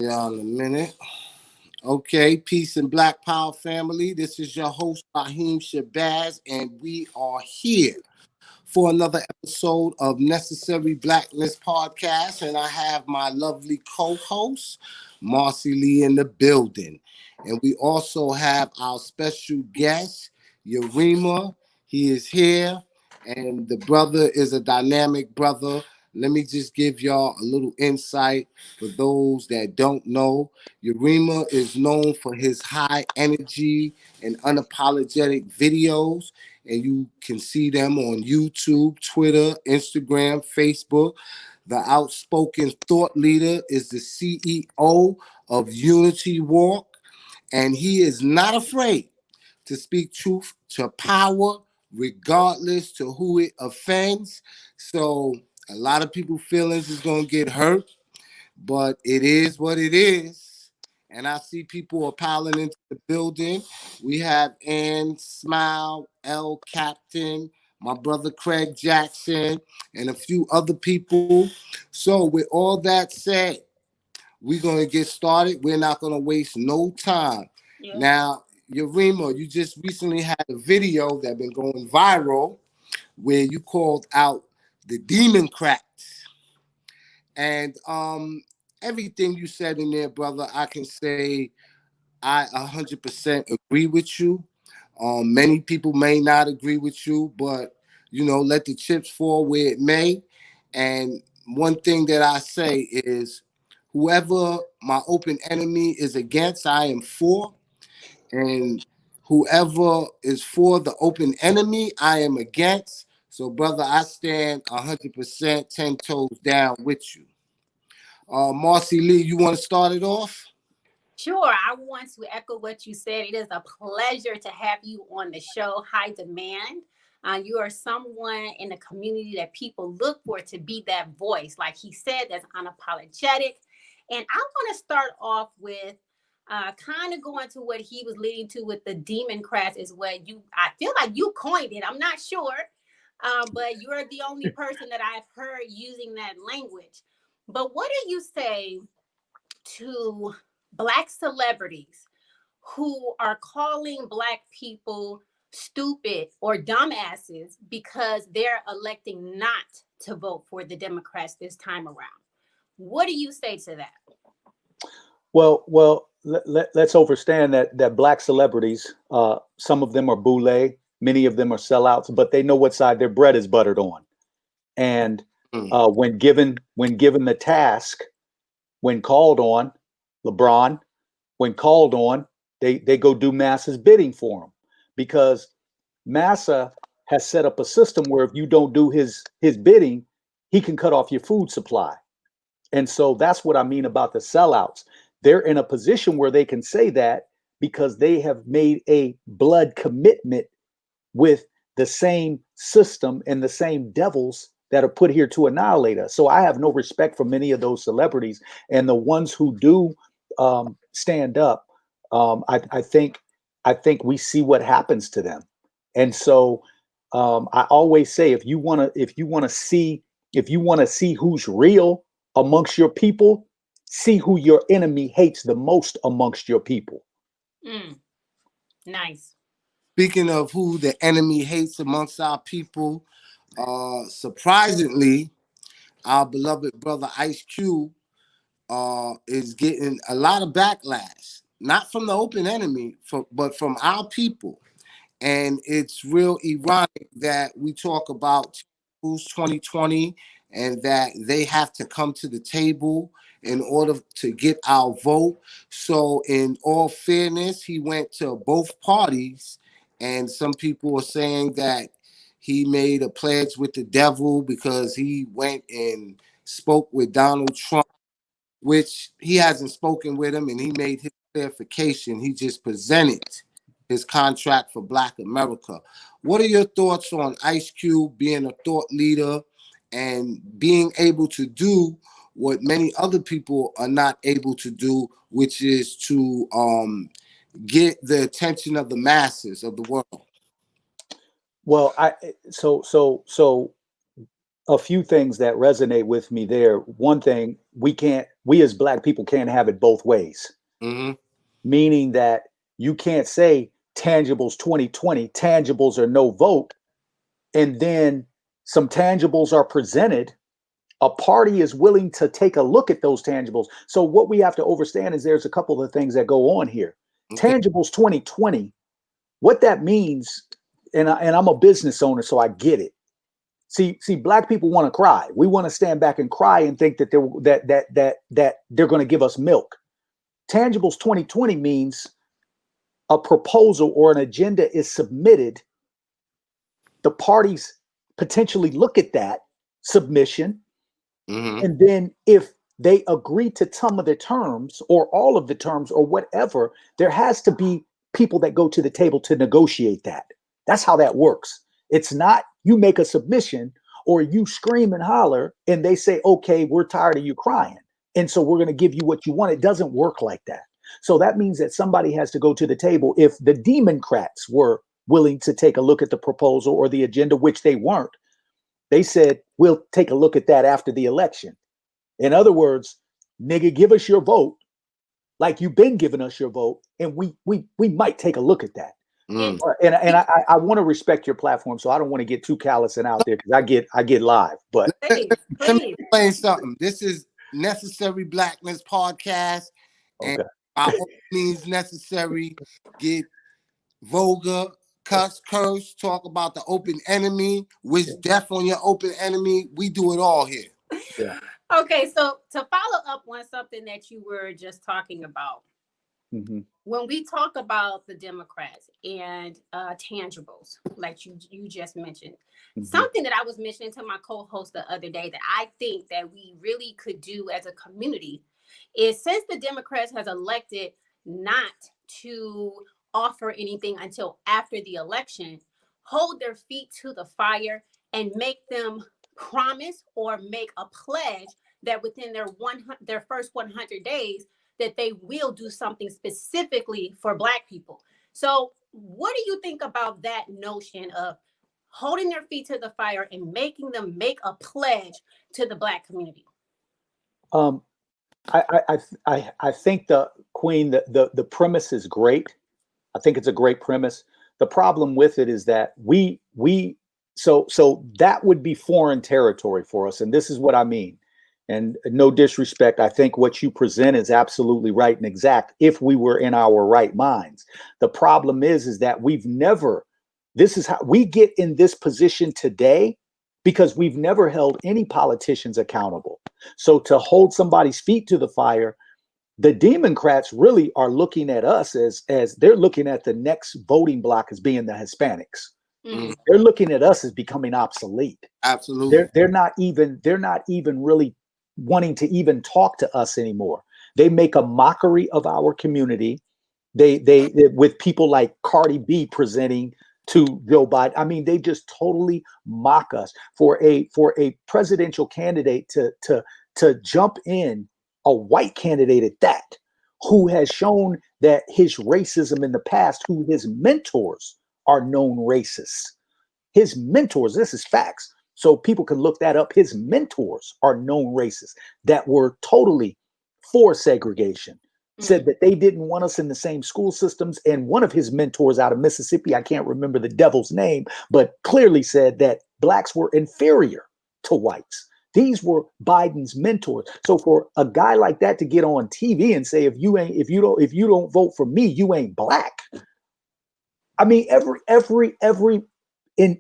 Yeah, in a minute. Okay, peace and Black Power family. This is your host Raheem Shabazz, and we are here for another episode of Necessary Blackness podcast. And I have my lovely co-host Marcy Lee in the building, and we also have our special guest Yarima. He is here, and the brother is a dynamic brother. Let me just give y'all a little insight for those that don't know. Yarima is known for his high energy and unapologetic videos, and you can see them on YouTube, Twitter, Instagram, Facebook. The outspoken thought leader is the CEO of Unity Walk, and he is not afraid to speak truth to power, regardless to who it offends. So a lot of people feelings is gonna get hurt, but it is what it is. And I see people are piling into the building. We have Ann Smile, L Captain, my brother Craig Jackson, and a few other people. So with all that said, we're gonna get started. We're not gonna waste no time. Yeah. Now, Yarima, you just recently had a video that been going viral where you called out the Democrats. And everything you said in there, brother, I can say I 100% agree with you. Many people may not agree with you, but let the chips fall where it may. And one thing that I say is, whoever my open enemy is against, I am for, and whoever is for the open enemy, I am against. So, brother, I stand 100% 10 toes down with you. Marcy Lee, you want to start it off? Sure. I want to echo what you said. It is a pleasure to have you on the show, High Demand. You are someone in the community that people look for to be that voice, like he said, that's unapologetic. And I want to start off with kind of going to what he was leading to with the Democrats is what I feel like you coined it. I'm not sure, but you're the only person that I've heard using that language. But what do you say to Black celebrities who are calling Black people stupid or dumbasses because they're electing not to vote for the Democrats this time around? What do you say to that? Well, let's understand that Black celebrities, some of them are boule, many of them are sellouts, but they know what side their bread is buttered on. And when given the task, when called on, LeBron, when called on, they go do Massa's bidding for him, because Massa has set up a system where if you don't do his bidding, he can cut off your food supply. And so that's what I mean about the sellouts. They're in a position where they can say that because they have made a blood commitment with the same system and the same devils that are put here to annihilate us. So I have no respect for many of those celebrities, and the ones who do stand up. I think we see what happens to them, and so I always say, if you want to see who's real amongst your people, see who your enemy hates the most amongst your people. Nice. Speaking of who the enemy hates amongst our people, surprisingly, our beloved brother Ice Cube is getting a lot of backlash, not from the open enemy, but from our people. And it's real ironic that we talk about who's 2020 and that they have to come to the table in order to get our vote. So in all fairness, he went to both parties, and some people are saying that he made a pledge with the devil because he went and spoke with Donald Trump, which he hasn't spoken with him, and he made his clarification. He just presented his contract for Black America. What are your thoughts on Ice Cube being a thought leader and being able to do what many other people are not able to do, which is to get the attention of the masses of the world? Well, a few things that resonate with me there. One thing, we as Black people can't have it both ways. Mm-hmm. Meaning that you can't say tangibles 2020, tangibles are no vote, and then some tangibles are presented. A party is willing to take a look at those tangibles. So what we have to understand is there's a couple of things that go on here. Okay. Tangibles 2020, what that means, and I'm a business owner, so I get it. See, Black people want to cry. We want to stand back and cry and think that they're going to give us milk. Tangibles 2020 means a proposal or an agenda is submitted. The parties potentially look at that submission. Mm-hmm. And then if they agree to some of the terms or all of the terms or whatever, there has to be people that go to the table to negotiate that. That's how that works. It's not you make a submission or you scream and holler and they say, okay, we're tired of you crying, and so we're going to give you what you want. It doesn't work like that. So that means that somebody has to go to the table. If the Democrats were willing to take a look at the proposal or the agenda, which they weren't, they said, we'll take a look at that after the election. In other words, nigga, give us your vote like you've been giving us your vote, and we might take a look at that. Mm. And I want to respect your platform, so I don't want to get too callous and out there because I get live. But Please, Let me please. explain something. This is Necessary Blackness podcast, and okay, by all means necessary, get vulgar, cuss, curse, talk about the open enemy, wish death on your open enemy. We do it all here. yeah. Okay, so to follow up on something that you were just talking about, Mm-hmm. when we talk about the Democrats and tangibles, like you just mentioned, Mm-hmm. something that I was mentioning to my co-host the other day that I think that we really could do as a community is, since the Democrats has elected not to offer anything until after the election, hold their feet to the fire and make them promise or make a pledge that within their first 100 days that they will do something specifically for Black people. So what do you think about that notion of holding their feet to the fire and making them make a pledge to the Black community? I think the Queen, the premise is great. I think it's a great premise. The problem with it is that so that would be foreign territory for us. And this is what I mean. And no disrespect, I think what you present is absolutely right and exact if we were in our right minds. The problem is that this is how we get in this position today, because we've never held any politicians accountable. So to hold somebody's feet to the fire, the Democrats really are looking at us as they're looking at the next voting block as being the Hispanics. Mm. They're looking at us as becoming obsolete. Absolutely. They're not even really wanting to even talk to us anymore. They make a mockery of our community. They with people like Cardi B presenting to Joe Biden. I mean, they just totally mock us for a presidential candidate to jump in, a white candidate at that, who has shown that his racism in the past, who his mentors are known racists. His mentors, this is facts. So people can look that up. His mentors are known racists that were totally for segregation, said that they didn't want us in the same school systems. And one of his mentors out of Mississippi, I can't remember the devil's name, but clearly said that Blacks were inferior to whites. These were Biden's mentors. So for a guy like that to get on TV and say, if you don't vote for me, you ain't Black. I mean, every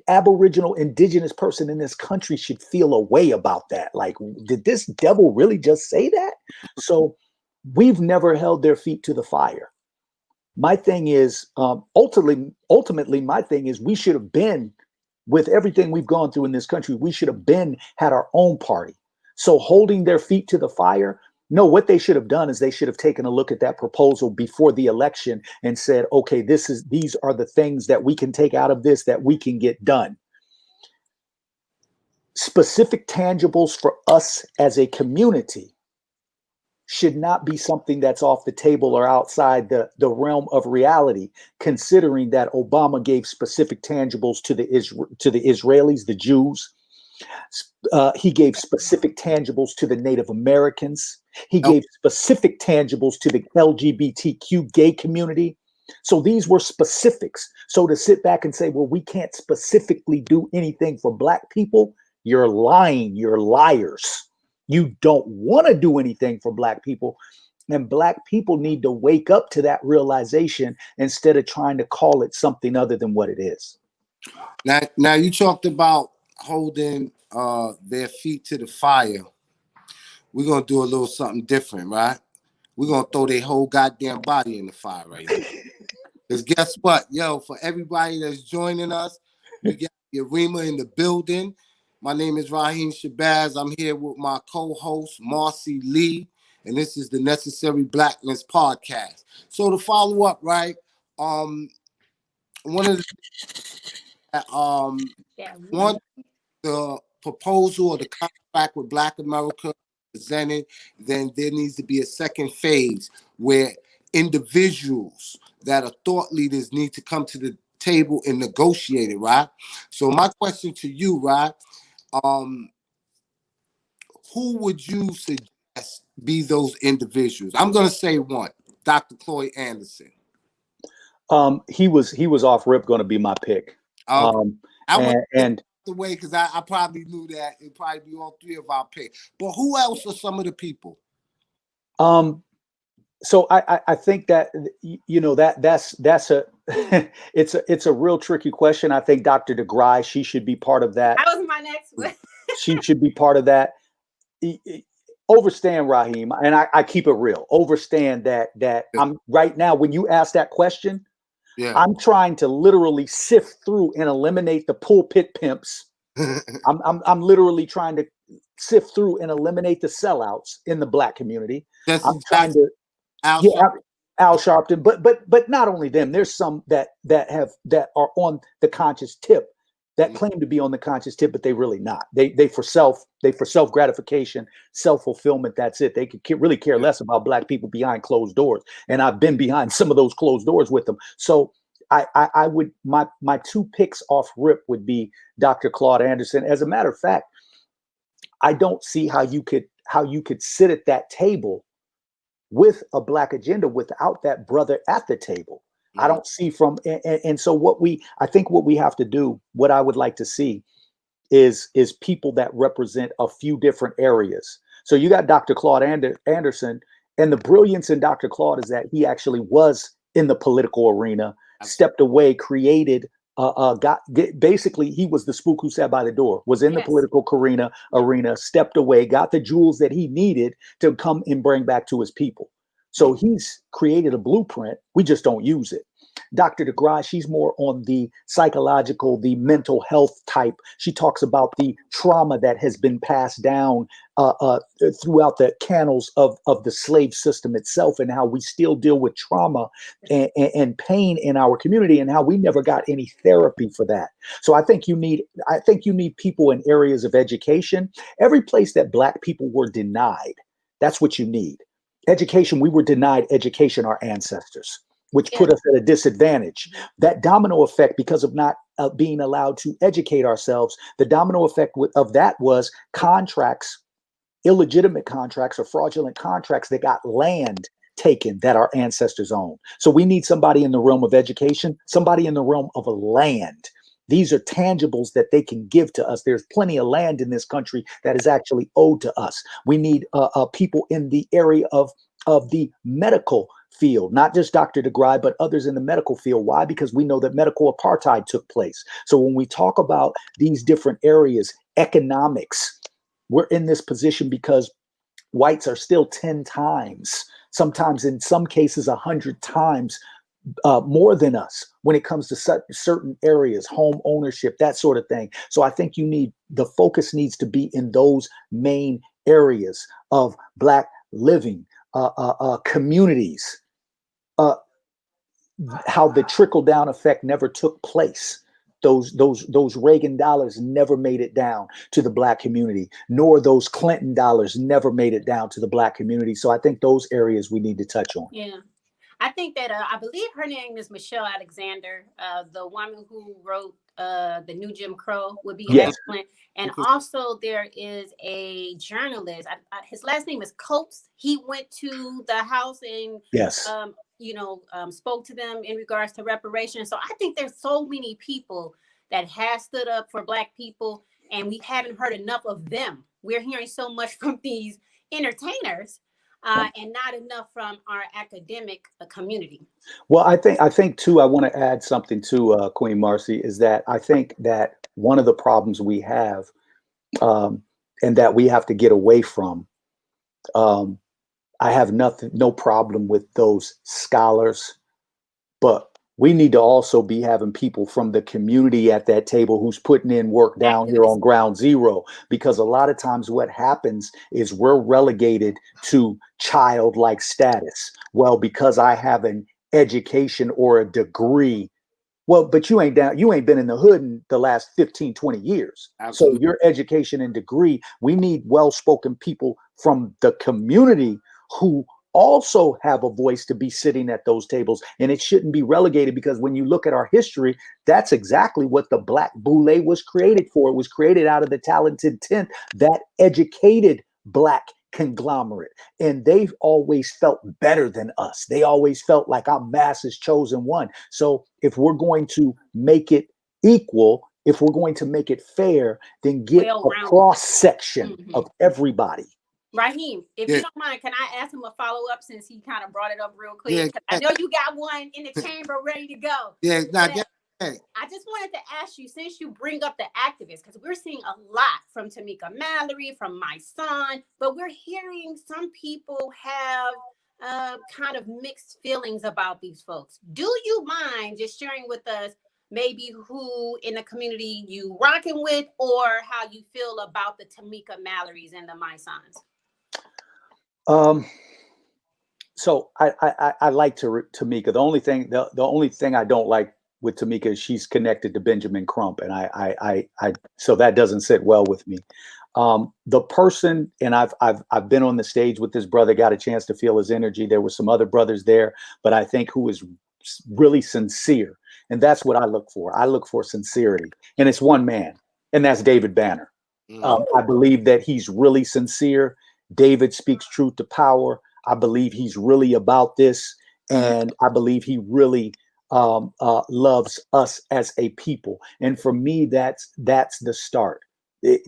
Aboriginal indigenous person in this country should feel a way about that. Like, did this devil really just say that? So we've never held their feet to the fire. My thing is, ultimately, my thing is we should have been, with everything we've gone through in this country, we should have had our own party. So holding their feet to the fire, no, what they should have done is they should have taken a look at that proposal before the election and said, okay, these are the things that we can take out of this, that we can get done. Specific tangibles for us as a community should not be something that's off the table or outside the realm of reality, considering that Obama gave specific tangibles to the Israelis, the Jews. He gave specific tangibles to the Native Americans. He gave specific tangibles to the LGBTQ gay community. So these were specifics. So to sit back and say, well, we can't specifically do anything for Black people, you're lying. You're liars. You don't want to do anything for Black people. And Black people need to wake up to that realization instead of trying to call it something other than what it is. Now you talked about holding their feet to the fire. We're gonna do a little something different, right? We're gonna throw their whole goddamn body in the fire right now. Because guess what? Yo, for everybody that's joining us, we got Yarima in the building. My name is Raheem Shabazz. I'm here with my co-host, Marcy Lee, and this is the Necessary Blackness podcast. So to follow up, right? One of the one the proposal or the contract with Black America presented, then there needs to be a second phase where individuals that are thought leaders need to come to the table and negotiate it, right? So my question to you, right? Who would you suggest be those individuals? I'm gonna say one, Dr. Chloe Anderson. He was off rip going to be my pick. I and the way because I probably knew that it'd probably be all three of our picks. But who else are some of the people? So I think that that's a it's a real tricky question. I think Dr. DeGry, she should be part of that. That was my next one. She should be part of that. Overstand, Raheem, and I keep it real. Overstand that I'm right now. When you ask that question, I'm trying to literally sift through and eliminate the pulpit pimps. I'm literally trying to sift through and eliminate the sellouts in the Black community. I'm trying to Al Sharpton, but not only them. There's some that are on the conscious tip that claim to be on the conscious tip, but they really not. They for self gratification, self fulfillment. That's it. They could really care less about Black people behind closed doors. And I've been behind some of those closed doors with them. So I would my two picks off rip would be Dr. Claude Anderson. As a matter of fact, I don't see how you could sit at that table with a Black agenda without that brother at the table. I don't see and so I think what we have to do, what I would like to see is people that represent a few different areas. So you got Dr. Claude Anderson, and the brilliance in Dr. Claude is that he actually was in the political arena, stepped away, created, basically he was the spook who sat by the door, was in the political arena, stepped away, got the jewels that he needed to come and bring back to his people. So he's created a blueprint. We just don't use it. Dr. DeGry, she's more on the psychological, the mental health type. She talks about the trauma that has been passed down throughout the canals of the slave system itself, and how we still deal with trauma and pain in our community, and how we never got any therapy for that. So I think you need people in areas of education. Every place that Black people were denied, that's what you need. Education, we were denied education, our ancestors, which put us at a disadvantage. That domino effect, because of not being allowed to educate ourselves, the domino effect of that was contracts, illegitimate contracts or fraudulent contracts that got land taken that our ancestors owned. So we need somebody in the realm of education, somebody in the realm of a land. These are tangibles that they can give to us. There's plenty of land in this country that is actually owed to us. We need people in the area of the medical field, not just Dr. DeGry, but others in the medical field. Why? Because we know that medical apartheid took place. So when we talk about these different areas, economics, we're in this position because whites are still 10 times, sometimes in some cases 100 times more than us when it comes to certain areas, home ownership, that sort of thing. So I think the focus needs to be in those main areas of Black living, communities, how the trickle down effect never took place. Those Reagan dollars never made it down to the Black community, nor those Clinton dollars never made it down to the Black community. So I think those areas we need to touch on. Yeah. I think that I believe her name is Michelle Alexander, the woman who wrote the new Jim Crow would be Yes. excellent. And also there is a journalist. His last name is Coates. He went to the House and Yes. spoke to them in regards to reparations. So I think there's so many people that have stood up for Black people, and we haven't heard enough of them. We're hearing so much from these entertainers, and not enough from our academic community. Well, I think too, I want to add something to Queen Marcy, is that I think that one of the problems we have, and that we have to get away from, I have no problem with those scholars, but we need to also be having people from the community at that table who's putting in work down here on ground zero, because a lot of times what happens is we're relegated to childlike status. Well, because I have an education or a degree. Well, but you ain't been in the hood in the last 15, 20 years. Absolutely. So your education and degree, we need well-spoken people from the community who also have a voice to be sitting at those tables. And it shouldn't be relegated, because when you look at our history, that's exactly what the Black Boule was created for. It was created out of the talented 10th, that educated Black conglomerate. And they've always felt better than us. They always felt like our masses chosen one. So if we're going to make it equal, if we're going to make it fair, then get a cross section of everybody. Raheem, if you don't mind, can I ask him a follow-up, since he kind of brought it up real quick? Yeah. I know you got one in the chamber ready to go. Yeah, I just wanted to ask you, since you bring up the activists, because we're seeing a lot from Tamika Mallory, from my son, but we're hearing some people have kind of mixed feelings about these folks. Do you mind just sharing with us maybe who in the community you rocking with, or how you feel about the Tamika Mallorys and the my sons? So I like Tamika. The only thing I don't like with Tamika is she's connected to Benjamin Crump, and I so that doesn't sit well with me. The person, and I've been on the stage with this brother, got a chance to feel his energy. There were some other brothers there, but I think who is really sincere, and that's what I look for. I look for sincerity, and it's one man, and that's David Banner. I believe that he's really sincere. David speaks truth to power. I believe he's really about this, and I believe he really loves us as a people. And for me, that's the start.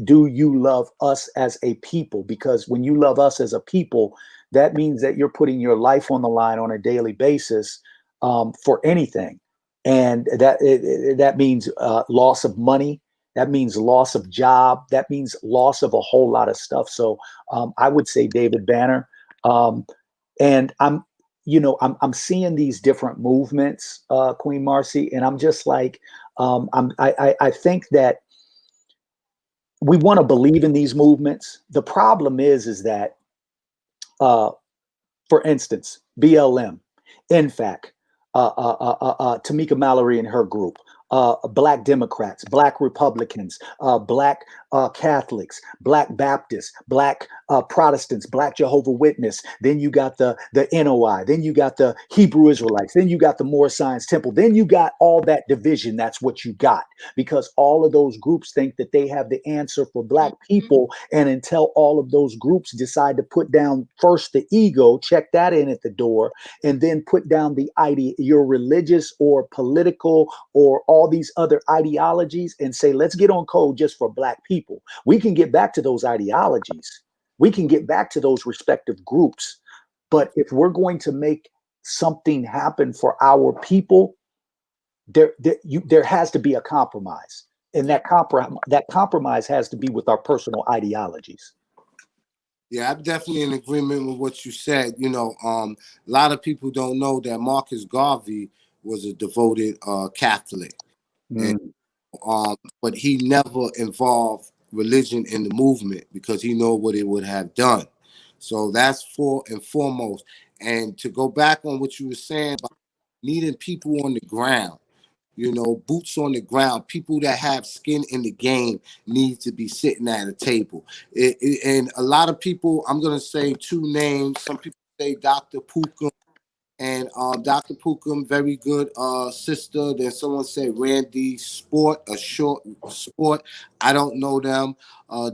Do you love us as a people? Because when you love us as a people, that means that you're putting your life on the line on a daily basis for anything, and that means loss of money. That means loss of job. That means loss of a whole lot of stuff. So I would say David Banner. And I'm seeing these different movements, Queen Marcy, and I'm just like, I think that we want to believe in these movements. The problem is that, for instance, BLM, INFAC, Tamika Mallory and her group, Black Democrats, Black Republicans, Black Catholics, Black Baptists, Black Protestants, Black Jehovah Witness. Then you got the NOI. Then you got the Hebrew Israelites. Then you got the Moore Science Temple. Then you got all that division. That's what you got, because all of those groups think that they have the answer for Black people. And until all of those groups decide to put down first the ego, check that in at the door, and then put down the idea, your religious or political or all these other ideologies, and say, let's get on code just for Black people. We can get back to those ideologies. We can get back to those respective groups. But if we're going to make something happen for our people, there has to be a compromise. And that compromise has to be with our personal ideologies. Yeah, I'm definitely in agreement with what you said. A lot of people don't know that Marcus Garvey was a devoted Catholic. And, but he never involved religion in the movement because he knew what it would have done. So that's for and foremost. And to go back on what you were saying about needing people on the ground, boots on the ground, people that have skin in the game need to be sitting at a table. And a lot of people, I'm going to say two names. Some people say Dr. Puka And Dr. Pukum, very good sister. Then someone said Randy Sport, a short sport. I don't know them.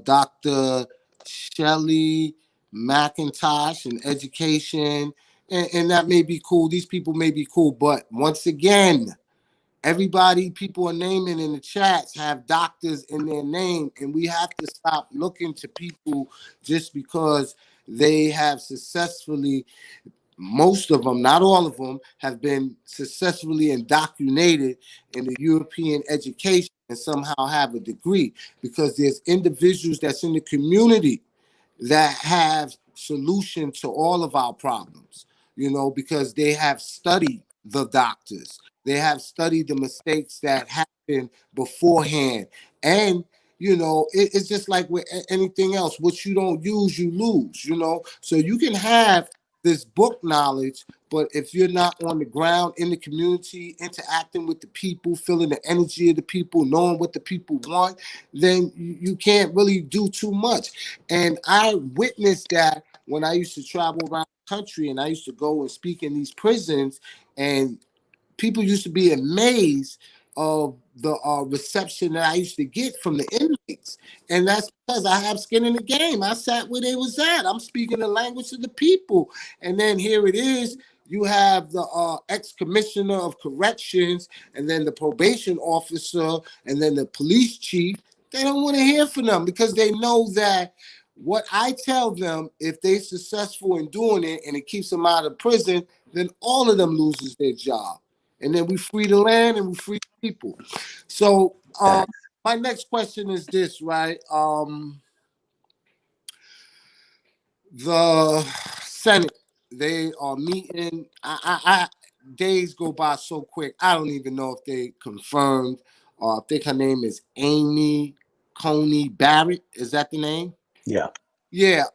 Dr. Shelley McIntosh in education. And that may be cool. These people may be cool. But once again, everybody people are naming in the chats have doctors in their name. And we have to stop looking to people just because they have successfully, most of them, not all of them, have been successfully indoctrinated in the European education and somehow have a degree, because there's individuals that's in the community that have solution to all of our problems, because they have studied the doctors. They have studied the mistakes that happened beforehand. And, it's just like with anything else. What you don't use, you lose, So you can have this book knowledge, but if you're not on the ground in the community, interacting with the people, feeling the energy of the people, knowing what the people want, then you can't really do too much. And I witnessed that when I used to travel around the country and I used to go and speak in these prisons, and people used to be amazed of the reception that I used to get from the inmates. And that's because I have skin in the game. I sat where they was at. I'm speaking the language of the people. And then here it is. You have the ex-commissioner of corrections, and then the probation officer, and then the police chief. They don't want to hear from them because they know that what I tell them, if they're successful in doing it and it keeps them out of prison, then all of them loses their job. And then we free the land and we free the people. So my next question is this, right? The Senate, they are meeting. I days go by so quick. I don't even know if they confirmed. I think her name is Amy Coney Barrett. Is that the name? Yeah. Yeah.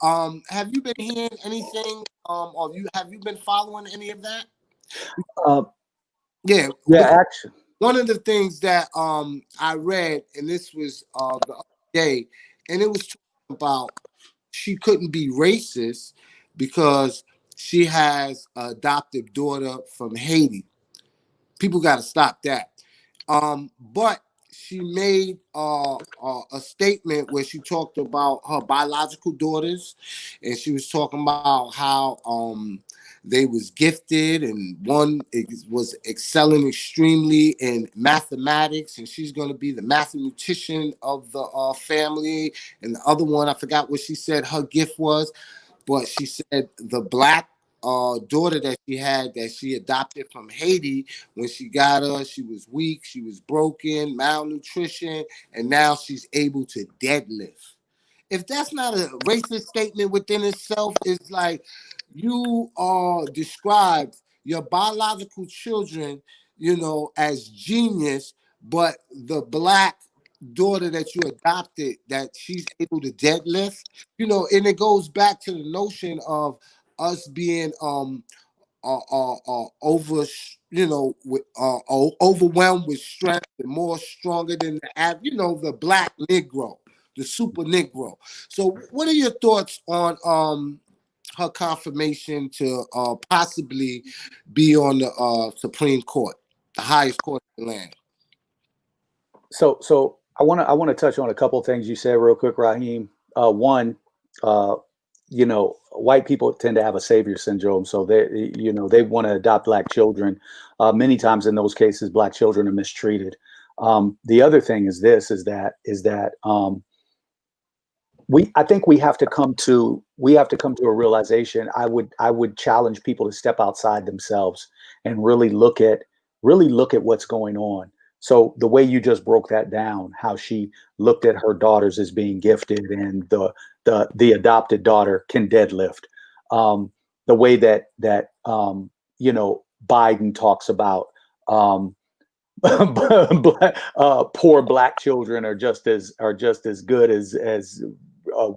Have you been hearing anything? Or have you been following any of that? Yeah. Yeah. Actually, One of the things that I read, and this was the other day, and it was talking about she couldn't be racist because she has an adoptive daughter from Haiti. People got to stop that. But she made a statement where she talked about her biological daughters, and she was talking about how they was gifted, and one was excelling extremely in mathematics, and she's going to be the mathematician of the family. And the other one, I forgot what she said her gift was, but she said the black daughter that she had, that she adopted from Haiti, when she got her, she was weak, she was broken, malnutrition, and now she's able to deadlift. If that's not a racist statement within itself, it's like you described your biological children, as genius, but the black daughter that you adopted, that she's able to deadlift, and it goes back to the notion of us being over, overwhelmed with strength and more stronger than the black Negro, the super Negro. So what are your thoughts on her confirmation to possibly be on the Supreme Court, the highest court in the land? So I want to touch on a couple of things you said real quick, Raheem. One, white people tend to have a savior syndrome, so they want to adopt black children. Many times in those cases, black children are mistreated. The other thing is that I think we have to come to a realization. I would challenge people to step outside themselves and really look at what's going on. So the way you just broke that down, how she looked at her daughters as being gifted, and the adopted daughter can deadlift. The way that Biden talks about poor black children are just as good as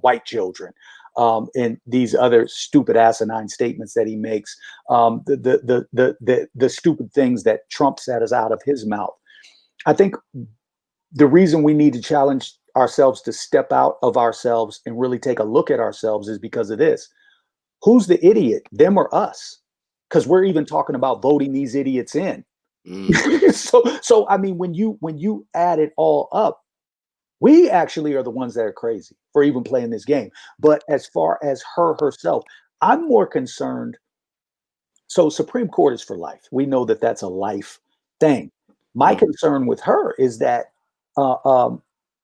white children, and these other stupid asinine statements that he makes, the stupid things that Trump said is out of his mouth. I think the reason we need to challenge ourselves to step out of ourselves and really take a look at ourselves is because of this. Who's the idiot, them or us? because we're even talking about voting these idiots in. So I mean, when you add it all up, we actually are the ones that are crazy for even playing this game. But as far as herself, I'm more concerned. So Supreme Court is for life. We know that that's a life thing. My concern with her is that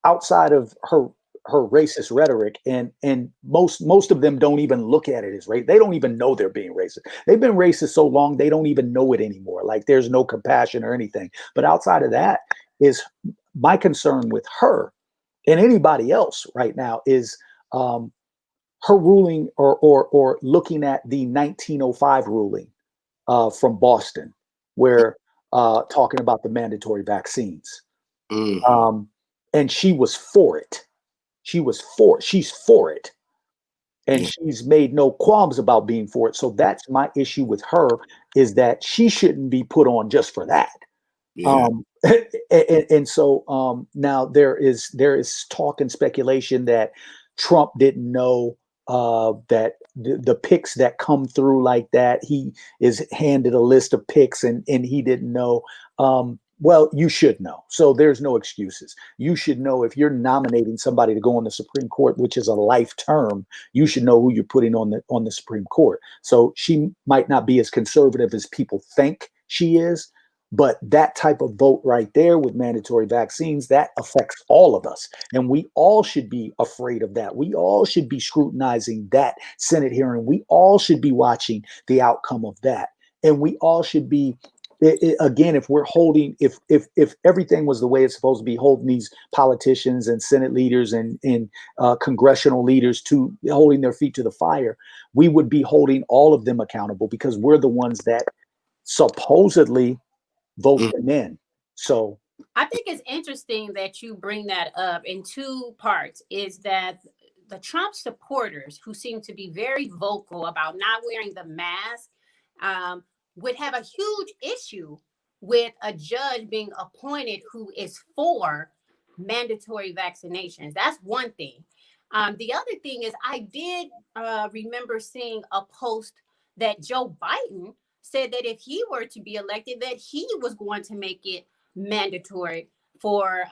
outside of her racist rhetoric, and most of them don't even look at it as race. They don't even know they're being racist. They've been racist so long they don't even know it anymore. Like there's no compassion or anything. But outside of that is my concern with her and anybody else right now is her ruling or looking at the 1905 ruling from Boston, where talking about the mandatory vaccines. And she was for it. She's for it. And she's made no qualms about being for it. So that's my issue with her, is that she shouldn't be put on just for that. Yeah. And so now there is talk and speculation that Trump didn't know that the picks that come through like that, he is handed a list of picks and he didn't know. Well, you should know. So there's no excuses. You should know if you're nominating somebody to go on the Supreme Court, which is a life term, you should know who you're putting on the Supreme Court. So she might not be as conservative as people think she is, but that type of vote right there with mandatory vaccines, that affects all of us. And we all should be afraid of that. We all should be scrutinizing that Senate hearing. We all should be watching the outcome of that. And we all should be, again, if we're holding, if everything was the way it's supposed to be, holding these politicians and Senate leaders and congressional leaders to holding their feet to the fire, we would be holding all of them accountable, because we're the ones that supposedly vote them in. So I think it's interesting that you bring that up in two parts, is that the Trump supporters, who seem to be very vocal about not wearing the mask, would have a huge issue with a judge being appointed who is for mandatory vaccinations. That's one thing. The other thing is, I did remember seeing a post that Joe Biden said that if he were to be elected, that he was going to make it mandatory for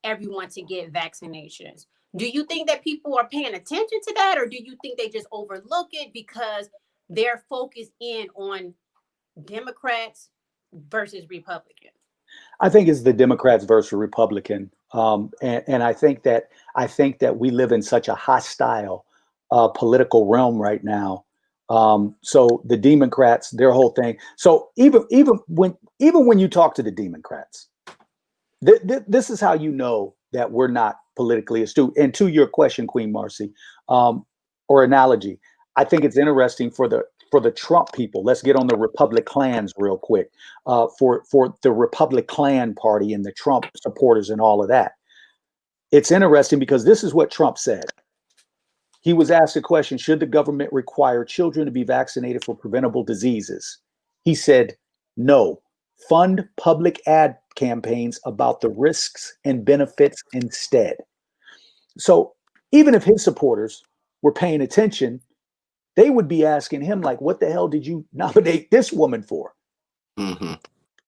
everyone to get vaccinations. Do you think that people are paying attention to that, or do you think they just overlook it because they're focused in on Democrats versus Republicans? I think it's the Democrats versus Republican, and I think that we live in such a hostile political realm right now. So the Democrats, their whole thing. So even when you talk to the Democrats, this is how you know that we're not politically astute. And to your question, Queen Marcy, or analogy, I think it's interesting for the Trump people. Let's get on the Republic clans real quick. For the Republic Klan party and the Trump supporters and all of that. It's interesting because this is what Trump said. He was asked a question: should the government require children to be vaccinated for preventable diseases? He said, no. Fund public ad campaigns about the risks and benefits instead. So even if his supporters were paying attention, they would be asking him, like, what the hell did you nominate this woman for?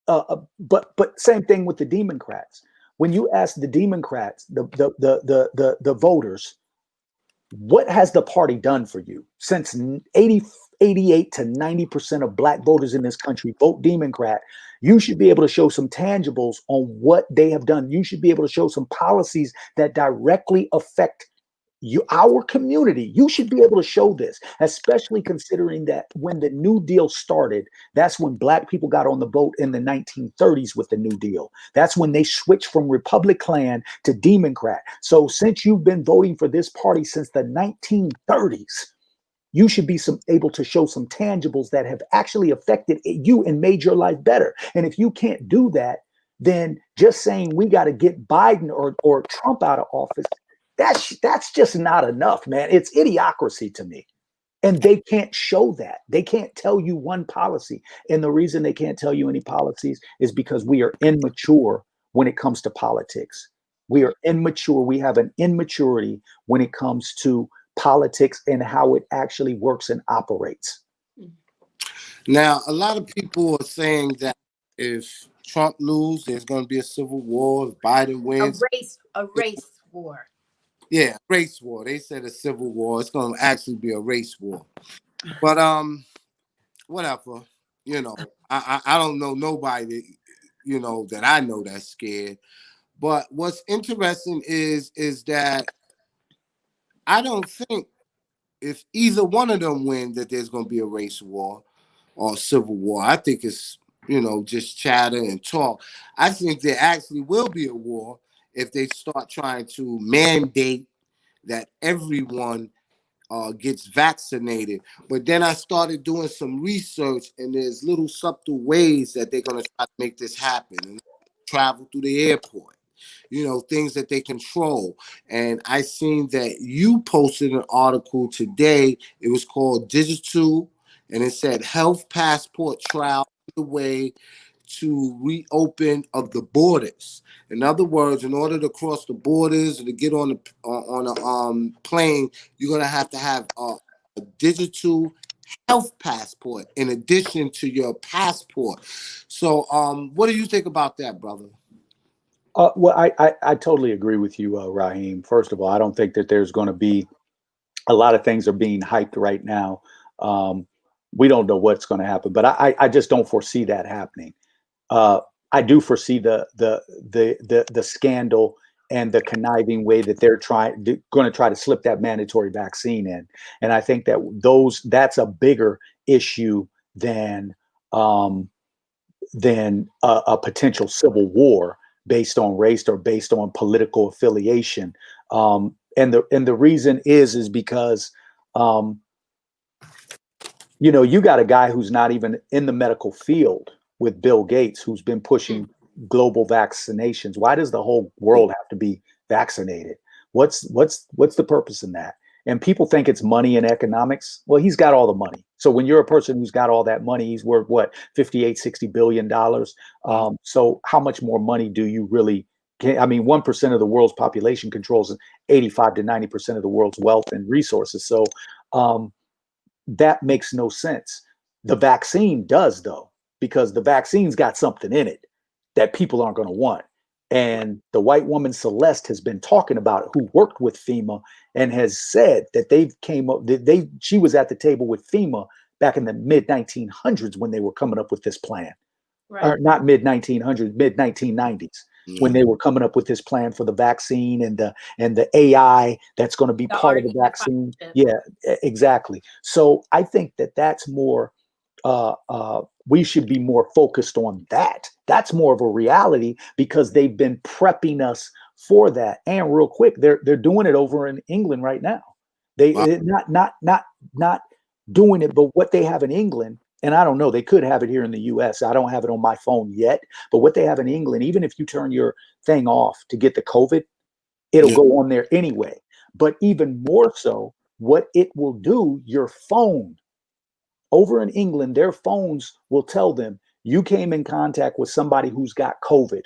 But same thing with the Democrats. When you ask the Democrats, the voters, what has the party done for you? Since 88 to 90% of Black voters in this country vote Democrat, you should be able to show some tangibles on what they have done. You should be able to show some policies that directly affect our community. You should be able to show this, especially considering that when the New Deal started, that's when Black people got on the boat in the 1930s with the New Deal. That's when they switched from Republic Klan to Democrat. So since you've been voting for this party since the 1930s, you should be able to show some tangibles that have actually affected you and made your life better. And if you can't do that, then just saying we got to get Biden or Trump out of office, that's just not enough, man. It's idiocracy to me. And they can't show that. They can't tell you one policy. And the reason they can't tell you any policies is because we are immature when it comes to politics. We are immature. We have an immaturity when it comes to politics and how it actually works and operates. Now, a lot of people are saying that if Trump loses, there's going to be a civil war. If Biden wins, A race war. yeah, race war. They said a civil war. It's going to actually be a race war. But whatever. You know, I don't know nobody that, you know, that I know that's scared. But what's interesting is that I don't think if either one of them win that there's going to be a race war or civil war. I think it's, you know, just chatter and talk. I think there actually will be a war if they start trying to mandate that everyone gets vaccinated. But then I started doing some research, and there's little subtle ways that they're going to try to make this happen. And travel through the airport, you know, things that they control. And I seen that you posted an article today. It was called Digital, and it said health passport trial underway to reopen of the borders. In other words, in order to cross the borders or to get on a plane, you're gonna have to have a digital health passport in addition to your passport. So, what do you think about that, brother? Well, I totally agree with you, Raheem. First of all, I don't think that there's going to be a lot of things are being hyped right now. We don't know what's going to happen, but I just don't foresee that happening. I do foresee the scandal and the conniving way that they're going to try to slip that mandatory vaccine in, and I think that that's a bigger issue than a potential civil war based on race or based on political affiliation. And the reason is because you got a guy who's not even in the medical field with Bill Gates, who's been pushing global vaccinations. Why does the whole world have to be vaccinated? What's the purpose in that? And people think it's money and economics. Well, he's got all the money. So when you're a person who's got all that money, he's worth what, 58-60 billion dollars. So how much more money do you really I mean, 1% of the world's population controls 85 to 90% of the world's wealth and resources. So that makes no sense. The vaccine does, though, because the vaccine's got something in it that people aren't going to want. And the white woman Celeste has been talking about it, who worked with FEMA and has said that she was at the table with FEMA back in the mid 1900s when they were coming up with this plan. Right. Or not mid 1900s, mid 1990s. When they were coming up with this plan for the vaccine and the AI that's going to be part of the vaccine. Yeah, exactly. So I think that's more, we should be more focused on that. That's more of a reality because they've been prepping us for that. And real quick, they're doing it over in England right now. Not doing it, but what they have in England. And I don't know, they could have it here in the US. I don't have it on my phone yet. But what they have in England, even if you turn your thing off to get the COVID, it'll go on there anyway. But even more so, what it will do, your phone over in England, their phones will tell them you came in contact with somebody who's got COVID.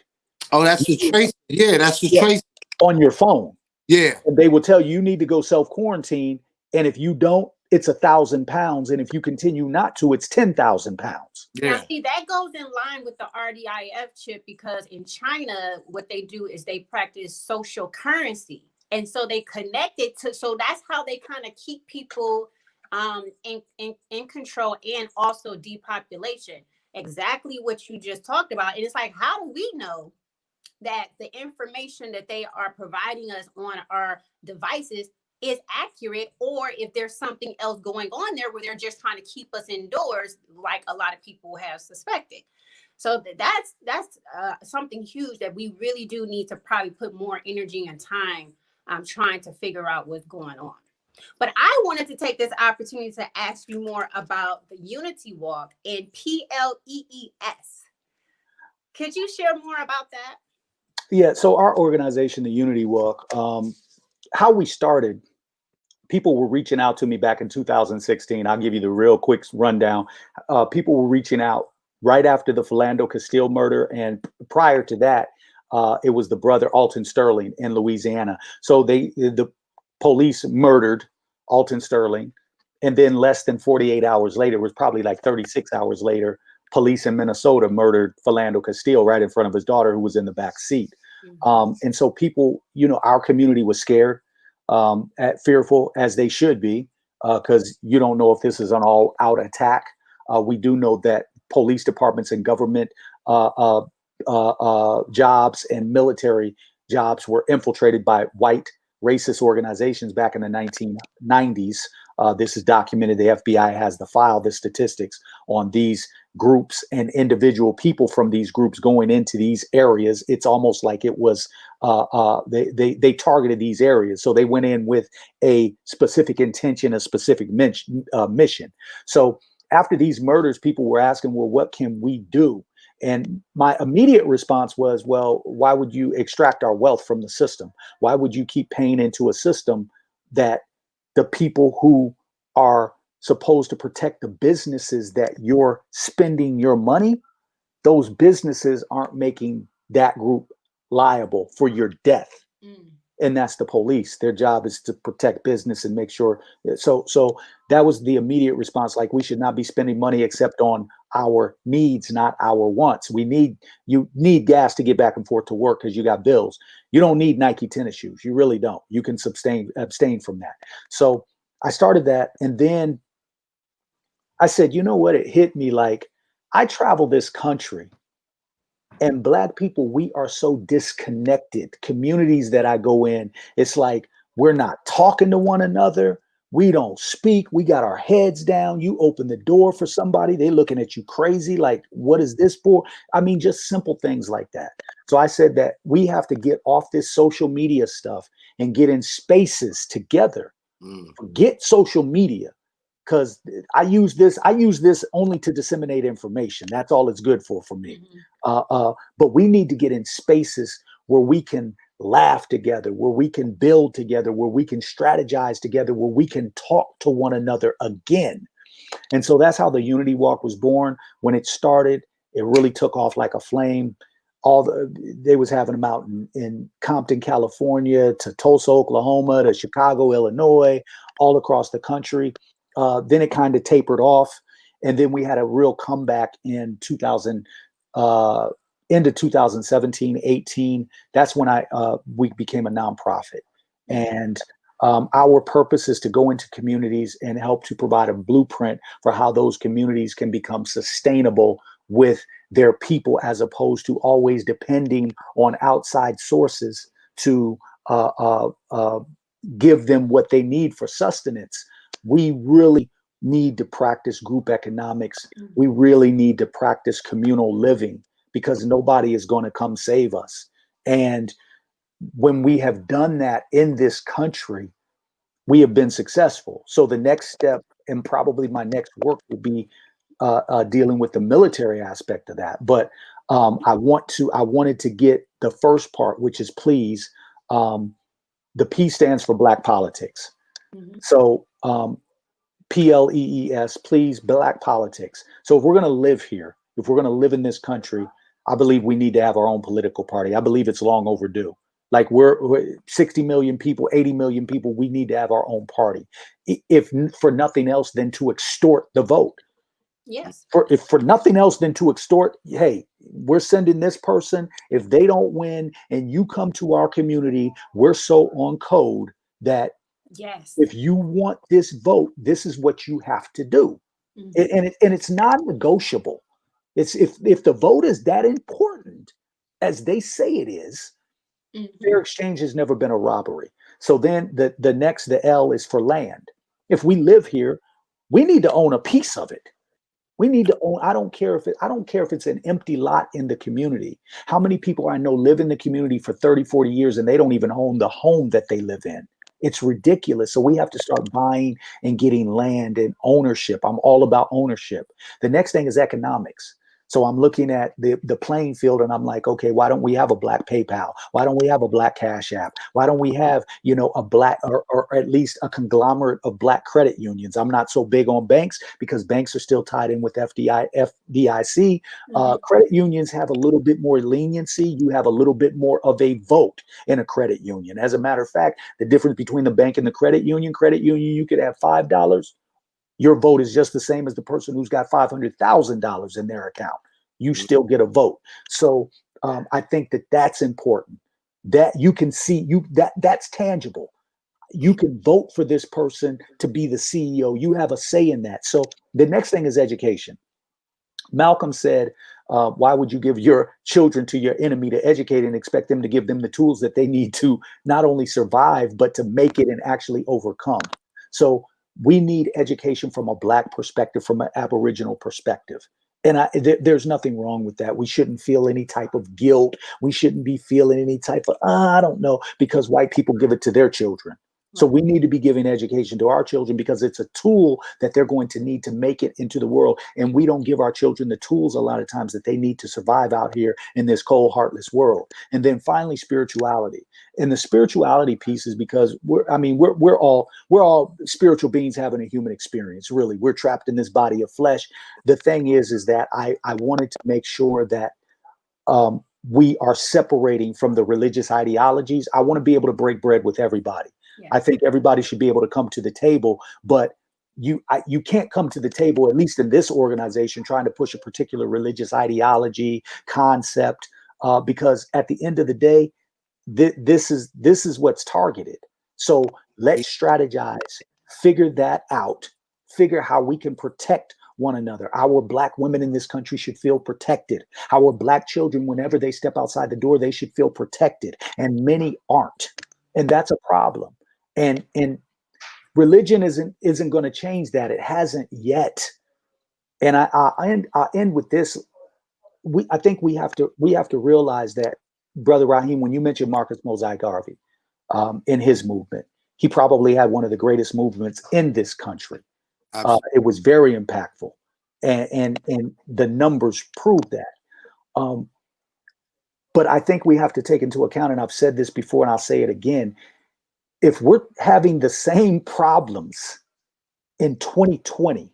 Oh, that's the trace. Yeah, that's the trace on your phone. Yeah. And they will tell you need to go self-quarantine. And if you don't, it's 1,000 pounds. And if you continue not to, it's 10,000 pounds. Yeah. Now, see, that goes in line with the RDIF chip because in China, what they do is they practice social currency. And so they connect it to, so that's how they kind of keep people in control and also depopulation. Exactly what you just talked about. And it's like, how do we know that the information that they are providing us on our devices is accurate, or if there's something else going on there where they're just trying to keep us indoors, like a lot of people have suspected. So that's something huge that we really do need to probably put more energy and time trying to figure out what's going on. But I wanted to take this opportunity to ask you more about the Unity Walk and PLEES. Could you share more about that? Yeah, so our organization, the Unity Walk, how we started, people were reaching out to me back in 2016. I'll give you the real quick rundown. People were reaching out right after the Philando Castile murder. And prior to that, it was the brother Alton Sterling in Louisiana. So the police murdered Alton Sterling. And then less than 48 hours later, it was probably like 36 hours later, police in Minnesota murdered Philando Castile right in front of his daughter, who was in the back seat. And so people, our community was scared, fearful, as they should be, because you don't know if this is an all-out attack. We do know that police departments and government jobs and military jobs were infiltrated by white racist organizations back in the 1990s. This is documented. The FBI has the file, the statistics on these groups and individual people from these groups going into these areas. It's almost like it was they targeted these areas. So they went in with a specific intention, a specific mission. So after these murders, people were asking, well, what can we do? And my immediate response was, well, why would you extract our wealth from the system? Why would you keep paying into a system that the people who are supposed to protect the businesses that you're spending your money, those businesses aren't making that group liable for your death. And that's the police. Their job is to protect business and make sure. So that was the immediate response. Like, we should not be spending money except on our needs, not our wants. You need gas to get back and forth to work because you got bills. You don't need Nike tennis shoes. You really don't. You can abstain from that. So I started that. And then I said, you know what? It hit me like, I travel this country, and Black people, we are so disconnected. Communities that I go in, it's like we're not talking to one another. We don't speak. We got our heads down. You open the door for somebody, they looking at you crazy, like, what is this for? I mean, just simple things like that. So I said that we have to get off this social media stuff and get in spaces together. Forget social media. Because I use this only to disseminate information. That's all it's good for me. But we need to get in spaces where we can laugh together, where we can build together, where we can strategize together, where we can talk to one another again. And so that's how the Unity Walk was born. When it started, it really took off like a flame. They was having them out in Compton, California, to Tulsa, Oklahoma, to Chicago, Illinois, all across the country. Then it kind of tapered off, and then we had a real comeback in into 2017, 18. That's when we became a nonprofit, and our purpose is to go into communities and help to provide a blueprint for how those communities can become sustainable with their people, as opposed to always depending on outside sources to give them what they need for sustenance. We really need to practice group economics. We really need to practice communal living, because nobody is going to come save us. And when we have done that in this country, we have been successful. So the next step, and probably my next work, will be dealing with the military aspect of that. But I wanted to get the first part, which is please. The P stands for Black politics. So PLEES, please, Black politics. So if we're going to live here, if we're going to live in this country, I believe we need to have our own political party. I believe it's long overdue. Like we're 60 million people, 80 million people. We need to have our own party, if for nothing else than to extort the vote. Yes. If for nothing else than to extort, hey, we're sending this person. If they don't win and you come to our community, we're so on code that yes, if you want this vote, this is what you have to do. And it's non-negotiable. It's if the vote is that important as they say it is, fair exchange has never been a robbery. So then the L is for land. If we live here, we need to own a piece of it. We need to own. I don't care if it's an empty lot in the community. How many people I know live in the community for 30, 40 years and they don't even own the home that they live in? It's ridiculous. So we have to start buying and getting land and ownership. I'm all about ownership. The next thing is economics. So I'm looking at the playing field and I'm like, okay, why don't we have a Black PayPal? Why don't we have a Black Cash App? Why don't we have, a Black or at least a conglomerate of Black credit unions? I'm not so big on banks because banks are still tied in with FDIC. Credit unions have a little bit more leniency. You have a little bit more of a vote in a credit union. As a matter of fact, the difference between the bank and the credit union, you could have $5 Your vote is just the same as the person who's got $500,000 in their account. You still get a vote. So I think that that's important. That you can see that's tangible. You can vote for this person to be the CEO. You have a say in that. So the next thing is education. Malcolm said, why would you give your children to your enemy to educate and expect them to give them the tools that they need to not only survive, but to make it and actually overcome? So we need education from a Black perspective, from an Aboriginal perspective. And there's nothing wrong with that. We shouldn't feel any type of guilt. We shouldn't be feeling any type of, I don't know, because white people give it to their children. So we need to be giving education to our children because it's a tool that they're going to need to make it into the world. And we don't give our children the tools a lot of times that they need to survive out here in this cold, heartless world. And then finally, spirituality. And the spirituality piece is because we're all spiritual beings having a human experience. Really, we're trapped in this body of flesh. The thing is that I wanted to make sure that we are separating from the religious ideologies. I want to be able to break bread with everybody. Yeah. I think everybody should be able to come to the table, but you can't come to the table, at least in this organization, trying to push a particular religious ideology concept, because at the end of the day, this is what's targeted. So let's strategize, figure that out, figure how we can protect one another. Our Black women in this country should feel protected. Our Black children, whenever they step outside the door, they should feel protected. And many aren't. And that's a problem. And religion isn't going to change that. It hasn't yet. And I end with this. I think we have to realize that, Brother Raheem, when you mentioned Marcus Mosiah Garvey in his movement, he probably had one of the greatest movements in this country. It was very impactful, and the numbers prove that. But I think we have to take into account, and I've said this before, and I'll say it again. If we're having the same problems in 2020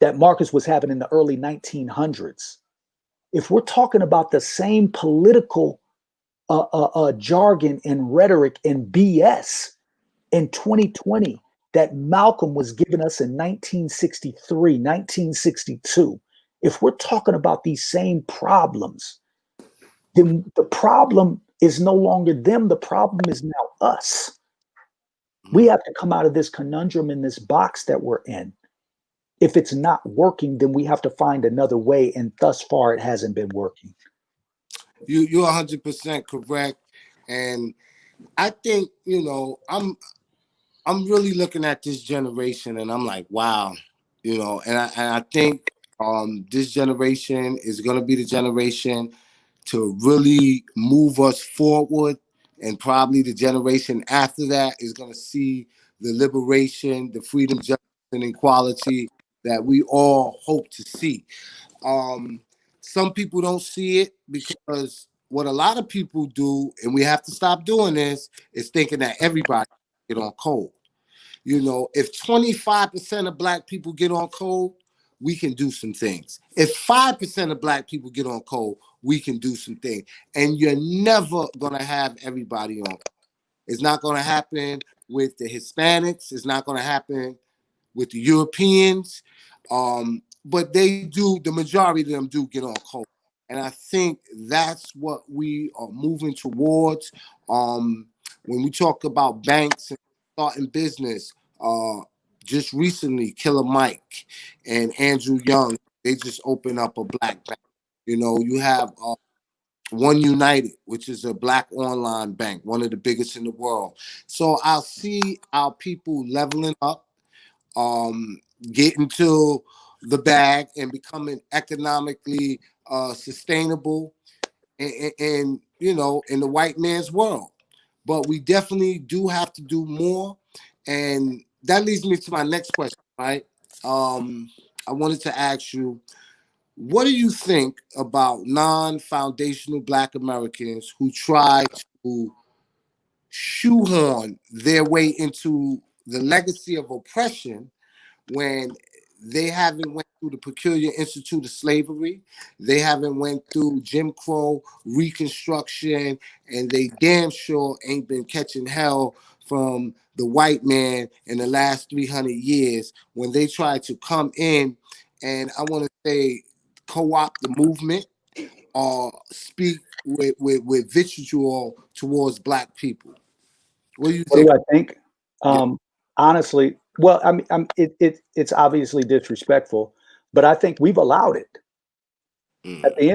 that Marcus was having in the early 1900s, if we're talking about the same political jargon and rhetoric and BS in 2020 that Malcolm was giving us in 1963, 1962, if we're talking about these same problems, then the problem is no longer them. The problem is now us. We have to come out of this conundrum in this box that we're in. If it's not working, then we have to find another way. And thus far, it hasn't been working. You're 100% correct. And I think, I'm really looking at this generation and I'm like, wow, and I think this generation is going to be the generation to really move us forward. And probably the generation after that is going to see the liberation, the freedom, justice, and equality that we all hope to see. Some people don't see it because what a lot of people do, and we have to stop doing this, is thinking that everybody get on code. If 25% of Black people get on code, we can do some things. If 5% of Black people get on code, we can do some things. And you're never going to have everybody on code. It's not going to happen with the Hispanics. It's not going to happen with the Europeans. But they do, the majority of them do get on code. And I think that's what we are moving towards. When we talk about banks and starting business, just recently, Killer Mike and Andrew Young, they just opened up a Black bank. You have One United, which is a Black online bank, one of the biggest in the world. So I'll see our people leveling up, getting to the bag and becoming economically sustainable in the white man's world. But we definitely do have to do more. And that leads me to my next question, right? I wanted to ask you, what do you think about non-foundational Black Americans who try to shoehorn their way into the legacy of oppression when they haven't went through the Peculiar Institute of Slavery. They haven't went through Jim Crow, Reconstruction, and they damn sure ain't been catching hell from the white man in the last 300 years when they tried to come in and, I want to say, co-opt the movement or speak with vitriol towards Black people. What do you What think? do I think? Yeah. Honestly, well, I mean, it's obviously disrespectful, but I think we've allowed it. At the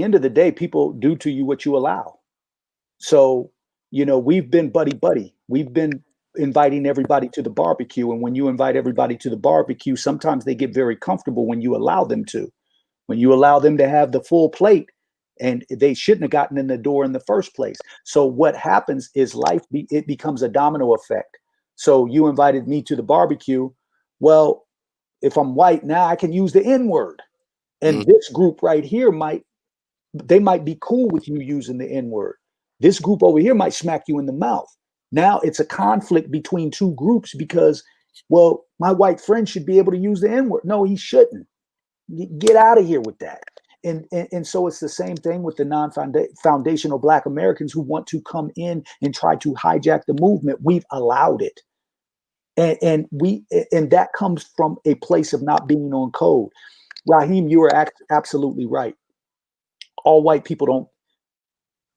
end of the day, people do to you what you allow. So, we've been buddy buddy. We've been inviting everybody to the barbecue, and when you invite everybody to the barbecue, sometimes they get very comfortable when you allow them to. When you allow them to have the full plate, and they shouldn't have gotten in the door in the first place. So what happens is it becomes a domino effect. So you invited me to the barbecue. Well, if I'm white now, I can use the N word, and this group right here might be cool with you using the N word. This group over here might smack you in the mouth. Now it's a conflict between two groups because, well, my white friend should be able to use the N word. No, he shouldn't. Get out of here with that. And so it's the same thing with the non-foundational Black Americans who want to come in and try to hijack the movement. We've allowed it. And that comes from a place of not being on code. Raheem, you are absolutely right. All white people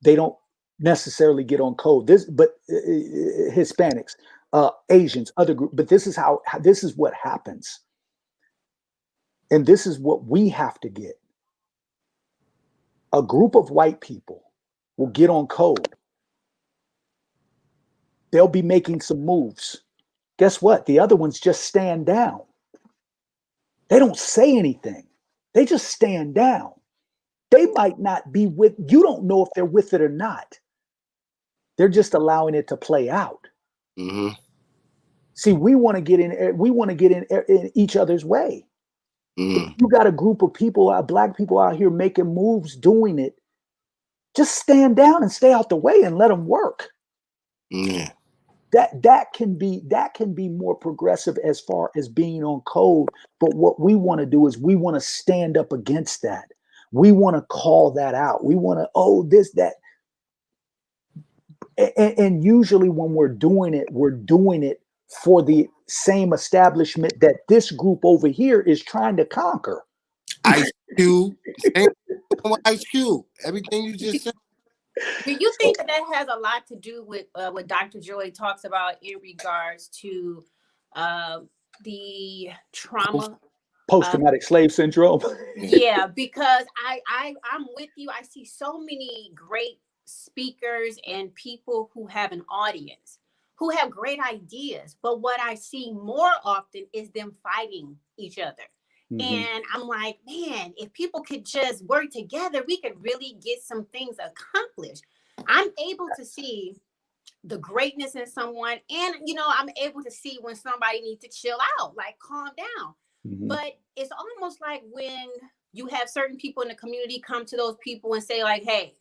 don't necessarily get on code. But Hispanics, Asians, other groups. But this is what happens, and this is what we have to get. A group of white people will get on code. They'll be making some moves. Guess what? The other ones just stand down. They don't say anything. They just stand down. They might not be with, you don't know if they're with it or not. They're just allowing it to play out. Mm-hmm. See, we want to get in each other's way. If you got a group of people, Black people out here making moves, doing it, just stand down and stay out the way and let them work. Yeah. That can be more progressive as far as being on code. But what we want to do is we want to stand up against that. We want to call that out. We want to, this, that. And usually when we're doing it for the same establishment that this group over here is trying to conquer. Ice Cube, same Ice Cube. Everything you just said. Do you think that has a lot to do with what Dr. Joy talks about in regards to the trauma? Post-traumatic slave syndrome. Yeah, because I'm with you. I see so many great speakers and people who have an audience, who have great ideas. But what I see more often is them fighting each other. Mm-hmm. And I'm like, man, if people could just work together, we could really get some things accomplished. I'm able to see the greatness in someone, and I'm able to see when somebody needs to chill out, like calm down. Mm-hmm. But it's almost like when you have certain people in the community come to those people and say, like, hey,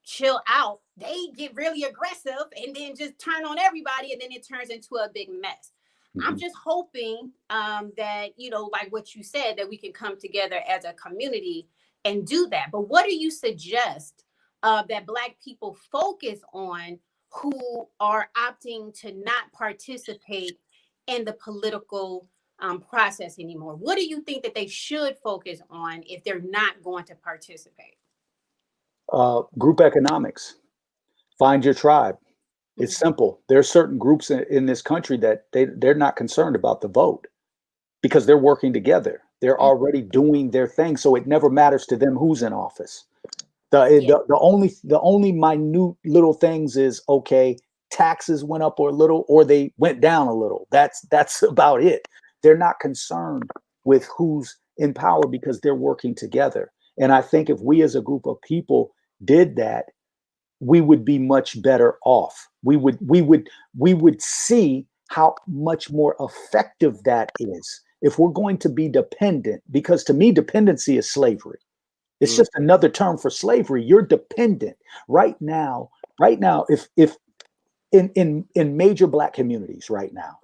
chill out, they get really aggressive and then just turn on everybody, and then it turns into a big mess. Mm-hmm. I'm just hoping that, like what you said, that we can come together as a community and do that. But what do you suggest that Black people focus on who are opting to not participate in the political process anymore? What do you think that they should focus on if they're not going to participate? Group economics. Find your tribe. It's simple. There are certain groups in this country that they're not concerned about the vote because they're working together. They're already doing their thing, so it never matters to them who's in office. The only minute little things is, okay, taxes went up or a little, or they went down a little. That's about it. They're not concerned with who's in power because they're working together. And I think if we as a group of people did that, we would be much better off. We would see how much more effective that is if we're going to be dependent, because to me, dependency is slavery. It's just another term for slavery. You're dependent right now. If in major Black communities right now,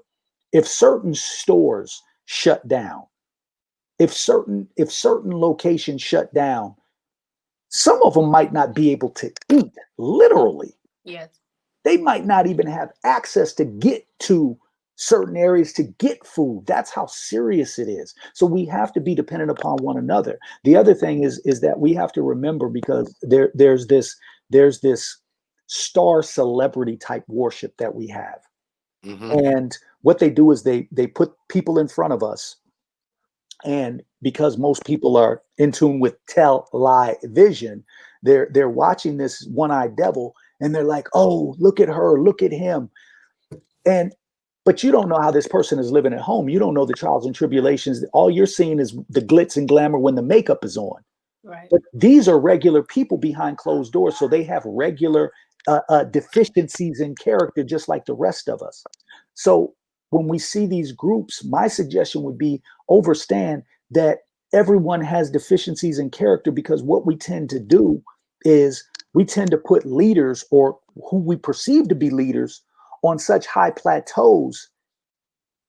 if certain stores shut down, if certain locations shut down, some of them might not be able to eat, literally. Yes. They might not even have access to get to certain areas to get food. That's how serious it is. So we have to be dependent upon one another. The other thing is that we have to remember, because there's this star celebrity type worship that we have. Mm-hmm. And what they do is they put people in front of us. And because most people are in tune with vision, they're watching this one-eyed devil, and they're like, oh, look at her, look at him. But you don't know how this person is living at home. You don't know the trials and tribulations. All you're seeing is the glitz and glamour when the makeup is on. Right. But these are regular people behind closed doors, so they have regular deficiencies in character, just like the rest of us. So when we see these groups, my suggestion would be understand that everyone has deficiencies in character, because what we tend to do is we tend to put leaders, or who we perceive to be leaders, on such high plateaus.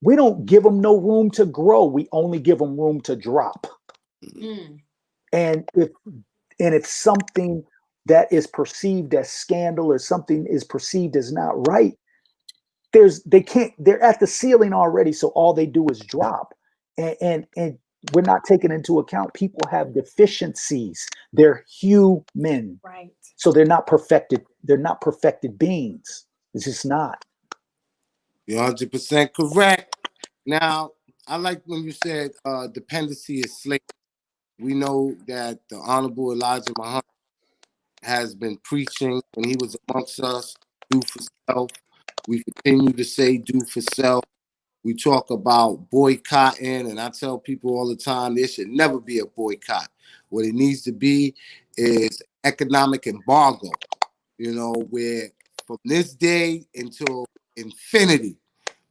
We don't give them no room to grow. We only give them room to drop. Mm. And if something that is perceived as scandal, or something is perceived as not right, they're at the ceiling already. So all they do is drop. And we're not taking into account people have deficiencies. They're human. Right. So they're not perfected. They're not perfected beings. It's just not. You're 100% correct. Now, I like when you said dependency is slavery. We know that the Honorable Elijah Muhammad has been preaching when he was amongst us, do for self. We continue to say do for self. We talk about boycotting, and I tell people all the time there should never be a boycott. What it needs to be is economic embargo, where from this day until infinity,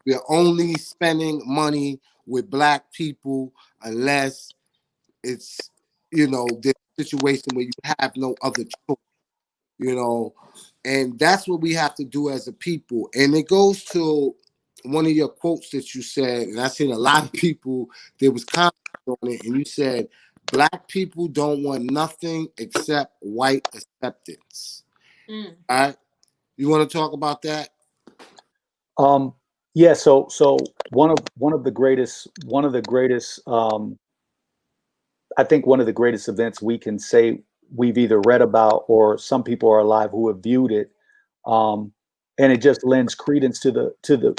we're only spending money with Black people unless it's, this situation where you have no other choice, and that's what we have to do as a people. And it goes to one of your quotes that you said, and I seen a lot of people, there was comment on it, and you said, Black people don't want nothing except white acceptance. Mm. All right. You want to talk about that? Yeah. So one of the greatest, I think one of the greatest events we can say we've either read about, or some people are alive who have viewed it. And it just lends credence to the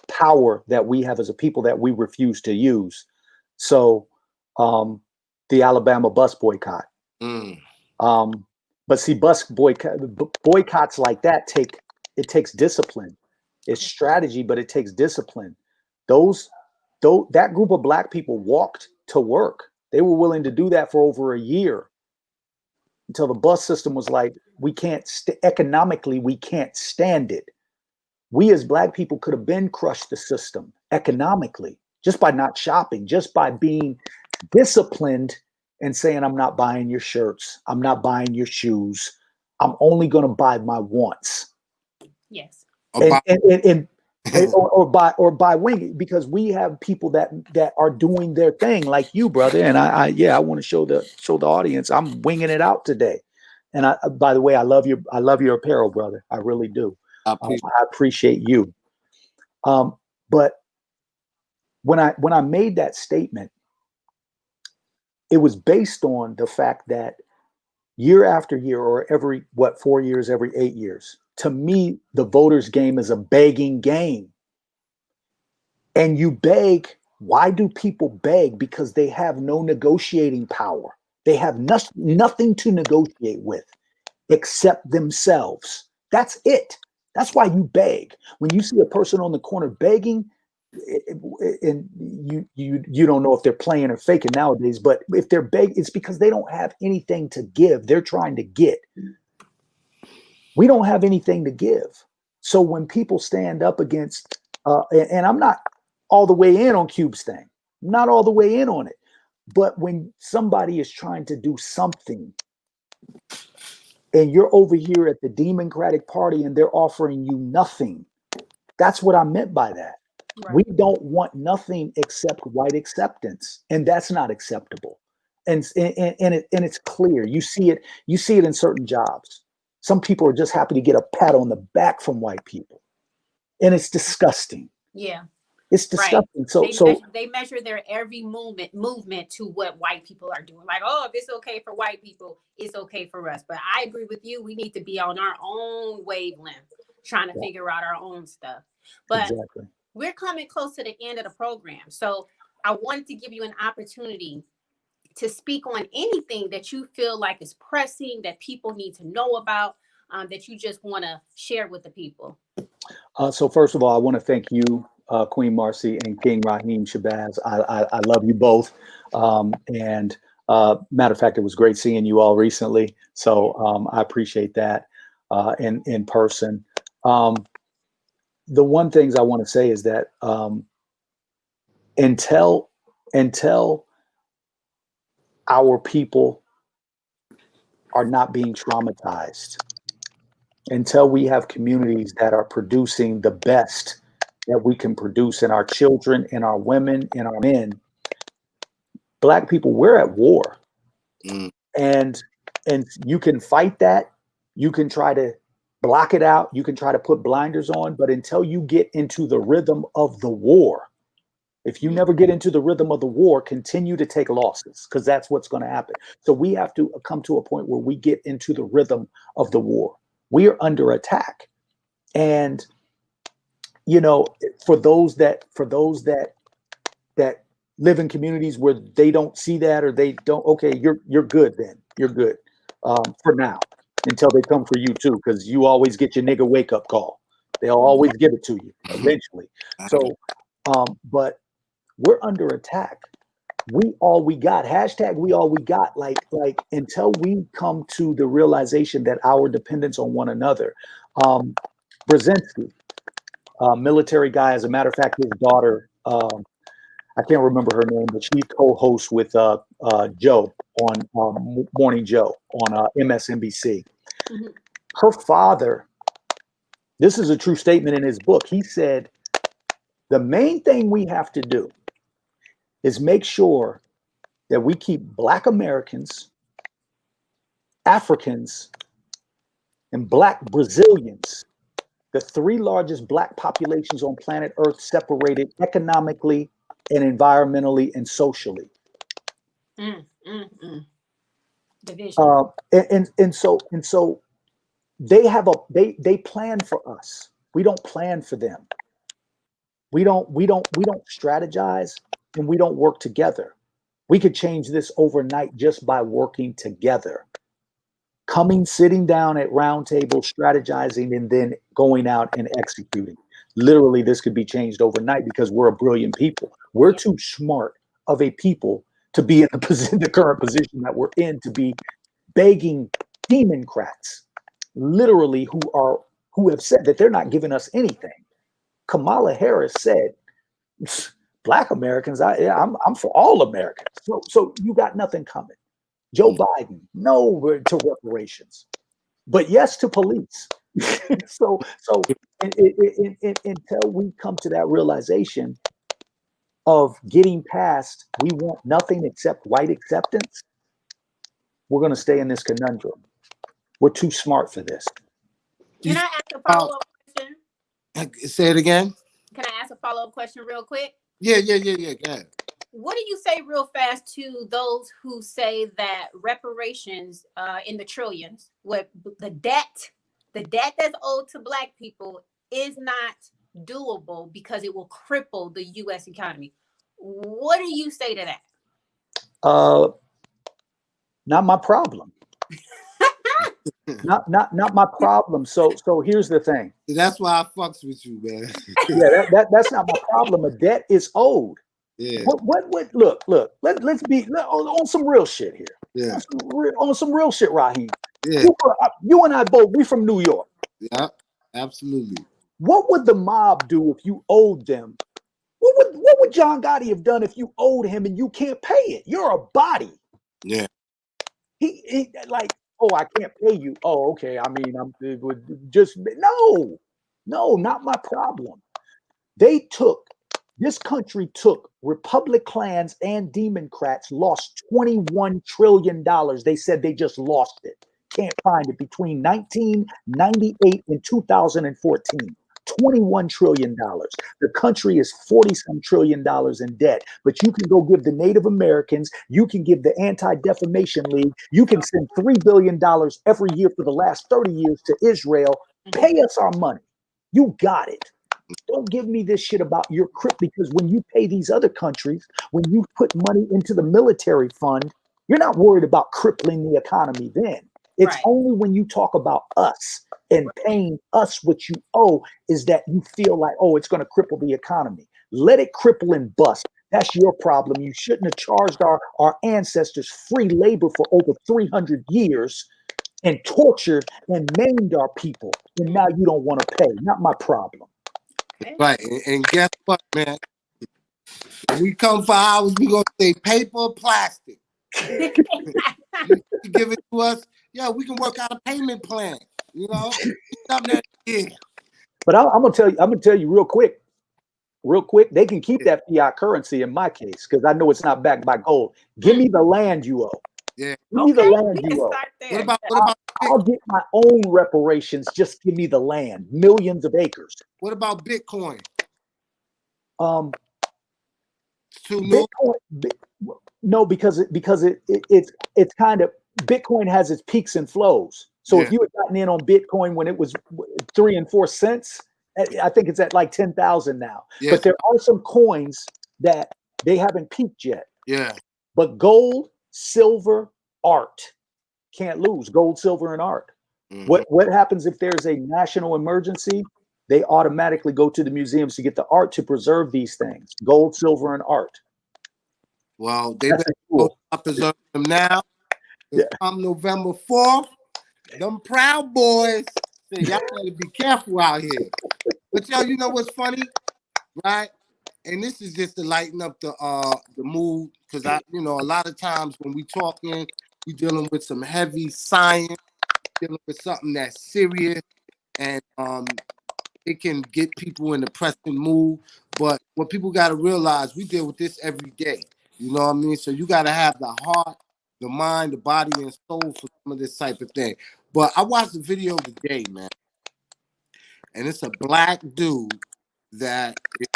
power that we have as a people that we refuse to use. So the Alabama bus boycott. Mm. But see, boycotts like that takes discipline. It's strategy, but it takes discipline. That group of Black people walked to work. They were willing to do that for over a year, until the bus system was like, we can't economically, we can't stand it. We as Black people could have been crushed the system economically, just by not shopping, just by being disciplined and saying, I'm not buying your shirts, I'm not buying your shoes, I'm only going to buy my wants. Yes. Or by wing, because we have people that are doing their thing, like you, brother. And I want to show the audience I'm winging it out today. And by the way, I love your apparel, brother. I really do. I I appreciate appreciate you. But when I made that statement, it was based on the fact that year after year, or every 4 years, every 8 years, to me, the voters' game is a begging game. And you beg. Why do people beg? Because they have no negotiating power. They have nothing to negotiate with except themselves. That's it. That's why you beg. When you see a person on the corner begging, and you don't know if they're playing or faking nowadays, but if they're begging, it's because they don't have anything to give. They're trying to get. We don't have anything to give. So when people stand up against, and I'm not all the way in on Cube's thing, I'm not all the way in on it, but when somebody is trying to do something, and you're over here at the Democratic Party and they're offering you nothing, that's what I meant by that. Right. We don't want nothing except white acceptance, and that's not acceptable. And it's clear. You see it. You see it in certain jobs. Some people are just happy to get a pat on the back from white people, and it's disgusting. Yeah. It's Right. disgusting. So They measure their every movement to what white people are doing. Like, oh, if it's okay for white people, it's okay for us. But I agree with you. We need to be on our own wavelength, trying to yeah, figure out our own stuff. But exactly. we're coming close to the end of the program. So I wanted to give you an opportunity to speak on anything that you feel like is pressing, that people need to know about, that you just want to share with the people. So first of all, I want to thank you, Queen Marcy and King Raheem Shabazz. I love you both. And matter of fact, it was great seeing you all recently. So I appreciate that in person. The one things I want to say is that until our people are not being traumatized, until we have communities that are producing the best that we can produce in our children, in our women, in our men, Black people, we're at war. Mm. And you can fight that. You can try to block it out. You can try to put blinders on. But until you get into the rhythm of the war, if you never get into the rhythm of the war, continue to take losses, because that's what's going to happen. So we have to come to a point where we get into the rhythm of the war. We are under attack. And, you know, for those that live in communities where they don't see that, or they don't, okay, you're good then. You're good for now, until they come for you too, because you always get your nigga wake up call. They'll always give it to you eventually. So, but we're under attack. We all we got. Hashtag we all we got. Like until we come to the realization that our dependence on one another. Brzezinski, military guy. As a matter of fact, his daughter, I can't remember her name, but she co-hosts with Joe on Morning Joe on MSNBC. Mm-hmm. Her father, this is a true statement in his book. He said, the main thing we have to do is make sure that we keep Black Americans, Africans, and Black Brazilians, the three largest Black populations on planet Earth, separated economically and environmentally and socially. Division. And so they plan for us. We don't plan for them. We don't strategize, and we don't work together. We could change this overnight just by working together. Sitting down at round tables, strategizing, and then going out and executing. Literally, this could be changed overnight because we're a brilliant people. We're too smart of a people to be in the current position that we're in, to be begging Democrats, literally, who have said that they're not giving us anything. Kamala Harris said, Black Americans, I'm for all Americans. So you got nothing coming. Joe Biden, no to reparations, but yes to police. so until we come to that realization of getting past, we want nothing except white acceptance, we're going to stay in this conundrum. We're too smart for this. Can I ask a follow-up question? Say it again. Can I ask a follow-up question real quick? Yeah. Go ahead. What do you say real fast to those who say that reparations in the trillions, what the debt that's owed to Black people is not doable because it will cripple the U.S. economy? What do you say to that? Not my problem. not my problem. So here's the thing. That's why I fucks with you, man. Yeah, that's not my problem. A debt is owed. Yeah. What look, let's be on some real shit here. Yeah. On some real shit, Raheem. Yeah. You and I both, we from New York. Yeah, absolutely. What would the mob do if you owed them? What would John Gotti have done if you owed him and you can't pay it? You're a body. Yeah. He like, oh, I can't pay you. Oh, okay. I mean, it would just no, not my problem. They took This country took Republicans and Democrats, lost $21 trillion. They said they just lost it. Can't find it between 1998 and 2014. $21 trillion. The country is 40-some trillion dollars in debt. But you can go give the Native Americans, you can give the Anti-Defamation League, you can send $3 billion every year for the last 30 years to Israel. Pay us our money. You got it. Don't give me this shit about your crip, because when you pay these other countries, when you put money into the military fund, you're not worried about crippling the economy then. It's only when you talk about us and paying us what you owe is that you feel like, oh, it's going to cripple the economy. Let it cripple and bust. That's your problem. You shouldn't have charged our ancestors free labor for over 300 years and tortured and maimed our people. And now you don't want to pay. Not my problem. Right. And guess what, man? When we come for ours, we going to say paper or plastic. You give it to us, yeah, we can work out a payment plan. You know, something that, yeah. But I'm gonna tell you real quick. They can keep that fiat currency in my case, because I know it's not backed by gold. Give me the land you owe. Yeah. Give me the land you owe. What about I'll get my own reparations. Just give me the land, millions of acres. What about Bitcoin? No, because it's kind of, Bitcoin has its peaks and flows. So if you had gotten in on Bitcoin when it was 3 and 4 cents, I think it's at like 10,000 now. Yes. But there are some coins that they haven't peaked yet. Yeah. But gold, silver, art can't lose. Gold, silver, and art. Mm-hmm. What happens if there's a national emergency? They automatically go to the museums to get the art to preserve these things. Gold, silver, and art. Well, they better go preserve them now. Yeah. Come November 4th, them Proud Boys say y'all better be careful out here. But y'all, you know what's funny, right? And this is just to lighten up the mood, because a lot of times when we talking, we dealing with some heavy science, dealing with something that's serious, and it can get people in a depressing mood. But what people got to realize, we deal with this every day. You know what I mean? So you got to have the heart, the mind, the body, and soul for some of this type of thing. But I watched the video today, man, and it's a black dude that is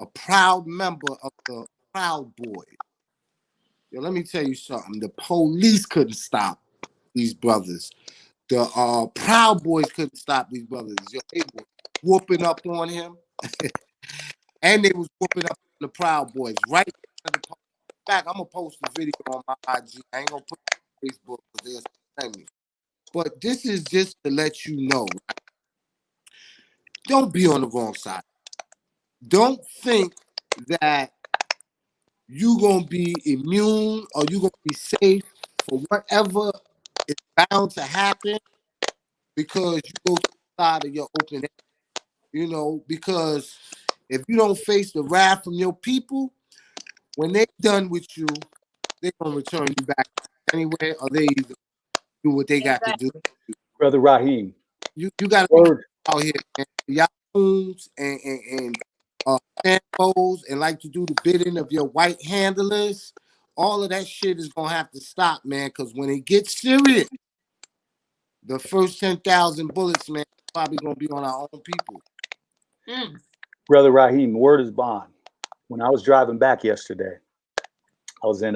a proud member of the Proud Boys. Yo, let me tell you something. The police couldn't stop these brothers. The Proud Boys couldn't stop these brothers. Yo, they were whooping up on him, and they was whooping up on the Proud Boys. Right. In fact, I'm gonna post the video on my IG. I ain't gonna put it on Facebook because they'll send me. But this is just to let you know. Don't be on the wrong side. Don't think that you're going to be immune or you're going to be safe for whatever is bound to happen because you go to the side of your open air. Because if you don't face the wrath from your people, when they're done with you, they're going to return you back anyway, or they either do what they got to do. Brother Raheem. You got to be out here, man. Yahoos and Sambos and like to do the bidding of your white handlers. All of that shit is going to have to stop, man, because when it gets serious, the first 10,000 bullets, man, probably going to be on our own people. Brother Raheem, word is bond. When I was driving back yesterday, I was in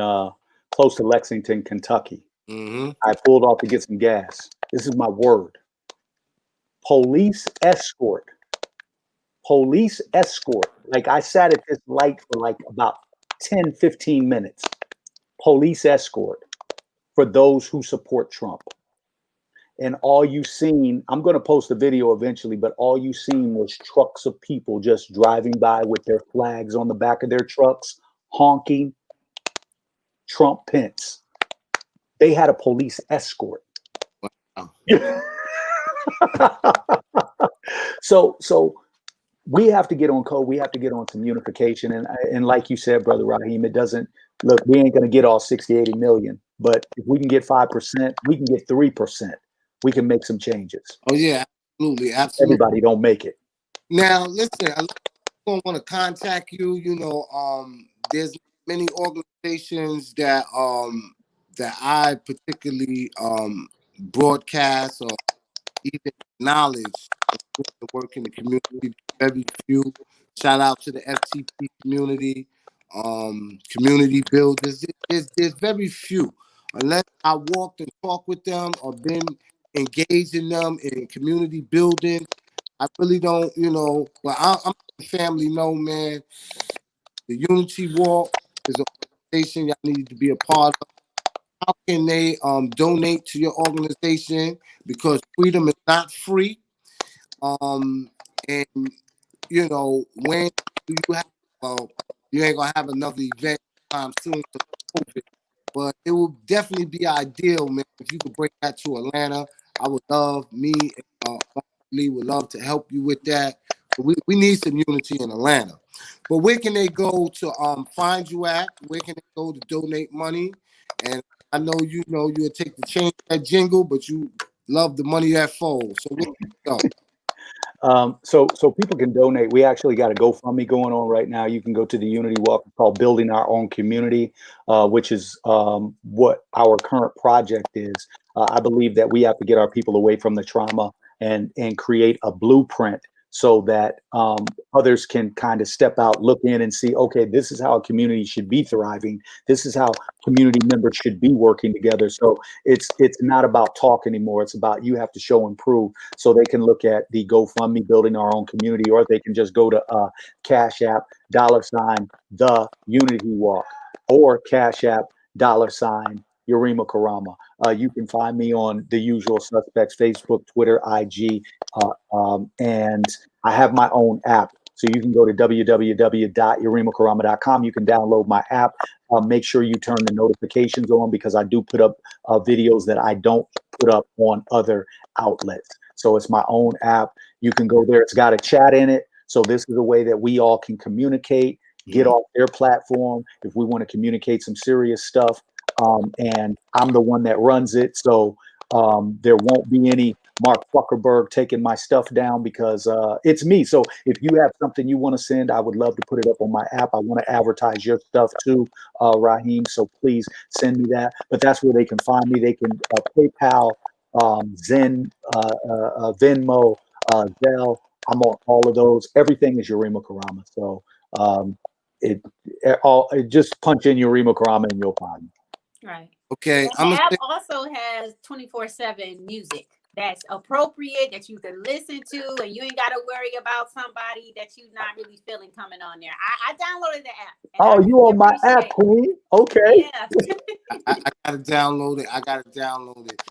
close to Lexington, Kentucky. Mm-hmm. I pulled off to get some gas. This is my word. Police escort. Like I sat at this light for like about 10, 15 minutes. Police escort for those who support Trump. And all you seen, I'm going to post a video eventually, but all you seen was trucks of people just driving by with their flags on the back of their trucks, honking Trump Pence. They had a police escort. Wow. So we have to get on code. We have to get on some unification. And like you said, Brother Raheem, it doesn't look, we ain't going to get all 60, 80 million, but if we can get 5%, we can get 3%. We can make some changes. Oh yeah, absolutely. Everybody don't make it. Now, listen, gonna want to contact you. There's many organizations that I particularly broadcast or even acknowledge the work in the community. Very few. Shout out to the FTP community, community builders. There's very few. Unless I walked and talked with them or been engaged in them in community building, I really don't, but I'm a family, no, man. The Unity Walk is an organization y'all need to be a part of. How can they donate to your organization? Because freedom is not free. And when do you have, well, you ain't gonna have another event time soon for COVID, but it would definitely be ideal, man, if you could bring that to Atlanta. I would love, me and Lee would love to help you with that. We need some unity in Atlanta. But where can they go to find you at? Where can they go to donate money? And I know you'll take the change that jingle, but you love the money that folds. So where can you go? So people can donate. We actually got a GoFundMe going on right now. You can go to the Unity Walk called Building Our Own Community, which is what our current project is. I believe that we have to get our people away from the trauma and create a blueprint so that others can kind of step out, look in and see, okay, this is how a community should be thriving. This is how community members should be working together. So it's not about talk anymore. It's about you have to show and prove. So they can look at the GoFundMe Building Our Own Community, or they can just go to Cash App, $, the Unity Walk, or Cash App, $, Yarima Karama. You can find me on the usual suspects: Facebook, Twitter, IG, and I have my own app. So you can go to www.yarimakarama.com. You can download my app. Make sure you turn the notifications on, because I do put up videos that I don't put up on other outlets. So it's my own app. You can go there. It's got a chat in it. So this is a way that we all can communicate, get off their platform if we want to communicate some serious stuff. And I'm the one that runs it. So there won't be any Mark Zuckerberg taking my stuff down, because it's me. So if you have something you want to send, I would love to put it up on my app. I want to advertise your stuff too, Raheem. So please send me that. But that's where they can find me. They can PayPal, Zen, Venmo, Zelle. I'm on all of those. Everything is Yarima Karama. So just punch in Yarima Karama and you'll find me. Right. Okay. The app also has 24/7 music that's appropriate, that you can listen to, and you ain't got to worry about somebody that you're not really feeling coming on there. I downloaded the app. Oh, you on my app, Queen? Okay. Yeah. I gotta download it.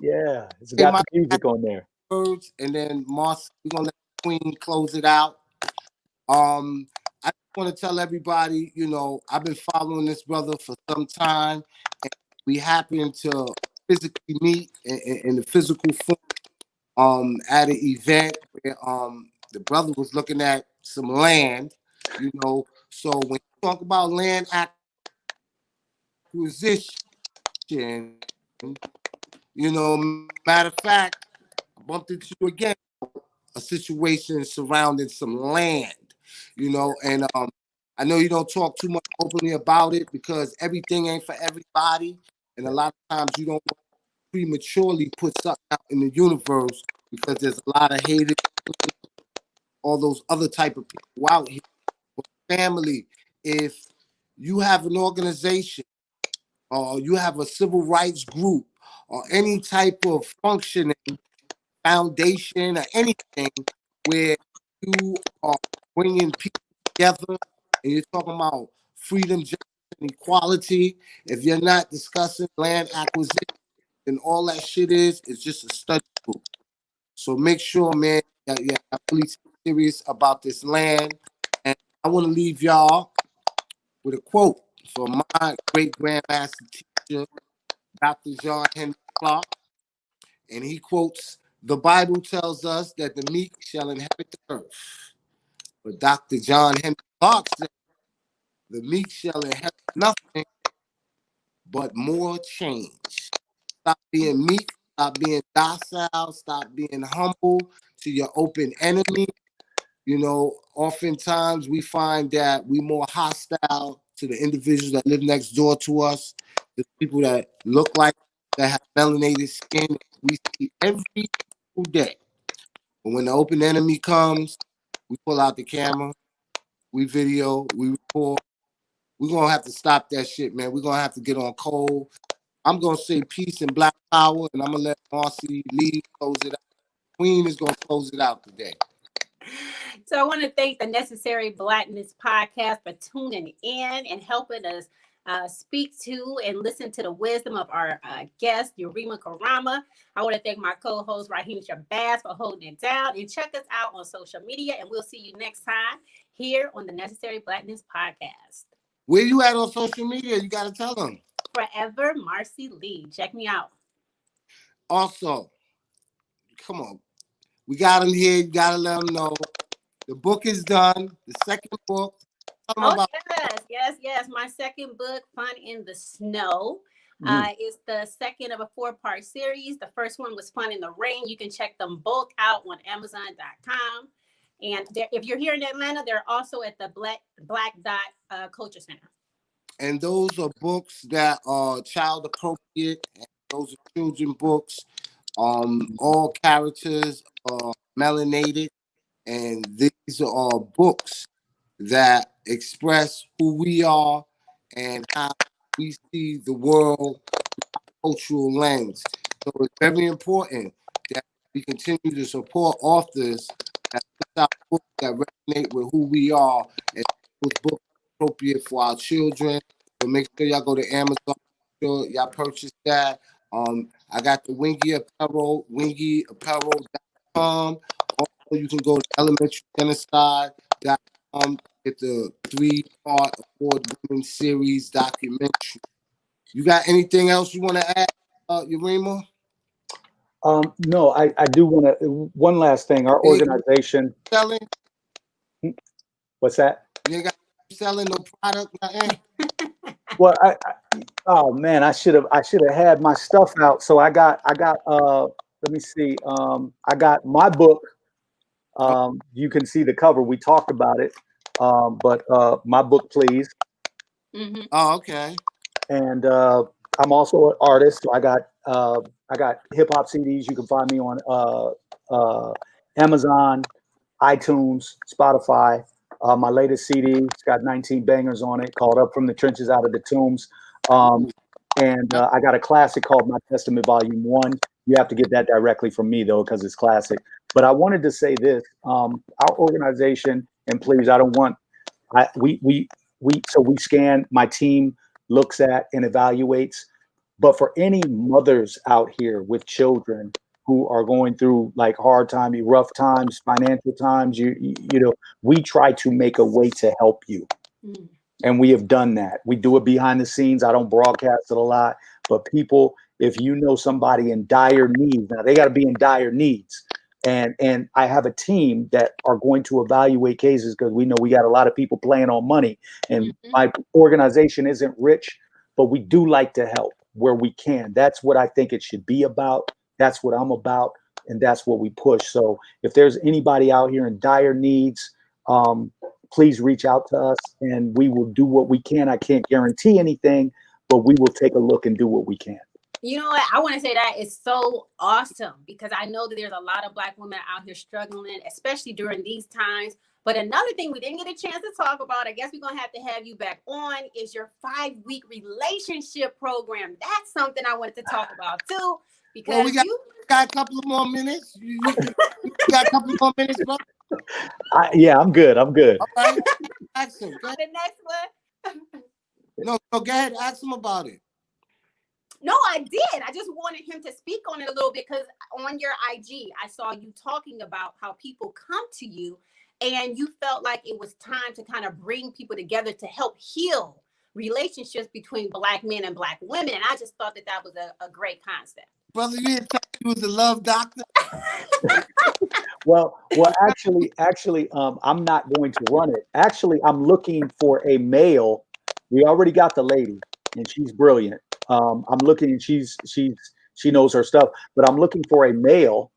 Yeah, it's got the music on there. Words, and then Moss, we're gonna let Queen close it out. I want to tell everybody, I've been following this brother for some time, and we happened to physically meet in the physical form at an event where the brother was looking at some land, So when you talk about land acquisition, matter of fact, I bumped into you again, a situation surrounding some land, and I know you don't talk too much openly about it because everything ain't for everybody, and a lot of times you don't prematurely put something out in the universe because there's a lot of haters, all those other type of people out here. But family, if you have an organization or you have a civil rights group or any type of functioning foundation or anything where you are bringing people together and you're talking about freedom, justice, and equality, if you're not discussing land acquisition, then all that shit is just a study group. So make sure, man, that you're really serious about this land. And I want to leave y'all with a quote from my great grandmaster teacher, Dr. John Henry Clark. And he quotes, "The Bible tells us that the meek shall inherit the earth." But Dr. John Henry Clark said, "The meek shall inherit nothing but more change." Stop being meek, stop being docile, stop being humble to your open enemy. Oftentimes we find that we're more hostile to the individuals that live next door to us, the people that look like, that have melanated skin. We see every single day. But when the open enemy comes, we pull out the camera, we video, we record. We're going to have to stop that shit, man. We're going to have to get on cold. I'm going to say peace and black power, and I'm going to let Marcy Lee close it out. Queen is going to close it out today. So I want to thank the Necessary Blackness podcast for tuning in and helping us speak to and listen to the wisdom of our guest, Yarima Karama. I want to thank my co-host, Raheem Shabazz, for holding it down. And check us out on social media, and we'll see you next time here on the Necessary Blackness podcast. Where you at on social media? You got to tell them. Forever Marcy Lee. Check me out. Also, come on. We got them here. You got to let them know. The book is done. The second book. Yes. My second book, Fun in the Snow, is the second of a 4-part series. The first one was Fun in the Rain. You can check them both out on Amazon.com. And if you're here in Atlanta, they're also at the Black Dot Culture Center. And those are books that are child appropriate. And those are children books. All characters are melanated. And these are books that express who we are and how we see the world through a cultural lens. So it's very important that we continue to support authors that put out books that resonate with who we are, and those books are appropriate for our children. So make sure y'all go to Amazon. Make sure y'all purchase that. I got the Wingy Apparel, wingyapparel.com. Also, you can go to elementarygenocide.com. Get the 3-part award-winning series documentary. You got anything else you want to add, Yarima? No, I do want to. One last thing. Our organization. Selling? What's that? You ain't got selling no product, nothing? Well, oh man, I should have had my stuff out. So I got. Let me see. I got my book. You can see the cover. We talked about it. But my book, please. Mm-hmm. Oh, okay. And I'm also an artist. So I got hip hop CDs. You can find me on Amazon, iTunes, Spotify. My latest CD, it's got 19 bangers on it, called "Up from the Trenches Out of the Tombs." And I got a classic called "My Testament Volume 1." You have to get that directly from me though, because it's classic. But I wanted to say this: our organization, and please, I don't want. We scan. My team looks at and evaluates. But for any mothers out here with children who are going through like hard times, rough times, financial times, you know, we try to make a way to help you. And we have done that. We do it behind the scenes. I don't broadcast it a lot, but people, if you know somebody in dire needs, now they got to be in dire needs. And I have a team that are going to evaluate cases because we know we got a lot of people playing on money. And my organization isn't rich, but we do like to help where we can. That's what I think it should be about. That's what I'm about. And that's what we push. So if there's anybody out here in dire needs, please reach out to us and we will do what we can. I can't guarantee anything, but we will take a look and do what we can. You know what? I want to say that is so awesome because I know that there's a lot of Black women out here struggling, especially during these times. But another thing we didn't get a chance to talk about, I guess we're going to have you back on, is your 5-week relationship program. That's something I wanted to talk about too. Because we got a couple of more minutes. You got a couple of more minutes, bro? Yeah, I'm good. All right. Ask him. The next one. No, go ahead. Ask him about it. No, I did. I just wanted him to speak on it a little bit because on your IG, I saw you talking about how people come to you and you felt like it was time to kind of bring people together to help heal relationships between Black men and Black women. And I just thought that was a great concept. Brother, you didn't tell me you was a love doctor. Well, actually, I'm not going to run it. Actually, I'm looking for a male. We already got the lady, and she's brilliant. I'm looking, and she knows her stuff. But I'm looking for a male,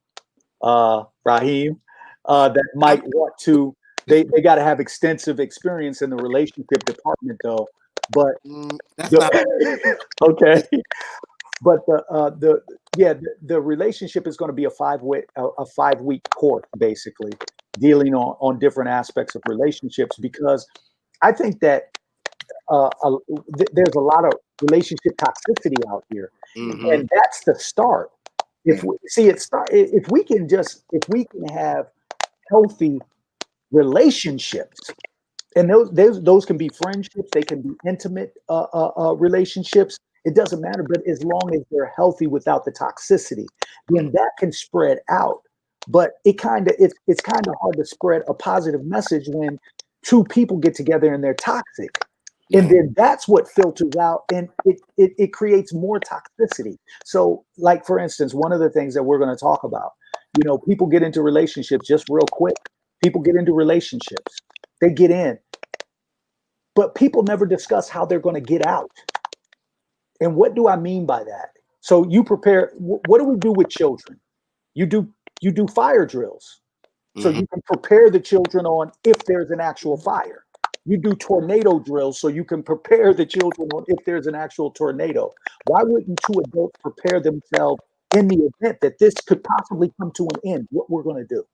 Raheem, that might want to They got to have extensive experience in the relationship department, though. But that's not okay. But the relationship is going to be a 5-week course, basically dealing on different aspects of relationships, because I think that there's a lot of relationship toxicity out here, and that's the start. If we see it start, if we can have healthy relationships, and those can be friendships, they can be intimate relationships. It doesn't matter, but as long as they're healthy without the toxicity, then that can spread out. But it's kind of hard to spread a positive message when two people get together and they're toxic. And then that's what filters out, and it creates more toxicity. So, like, for instance, one of the things that we're going to talk about, people get into relationships, just real quick. People get into relationships. They get in, but people never discuss how they're going to get out. And what do I mean by that? So you prepare. What do we do with children? You do fire drills, so you can prepare the children on if there's an actual fire. You do tornado drills so you can prepare the children on if there's an actual tornado. Why wouldn't two adults prepare themselves in the event that this could possibly come to an end? What we're going to do.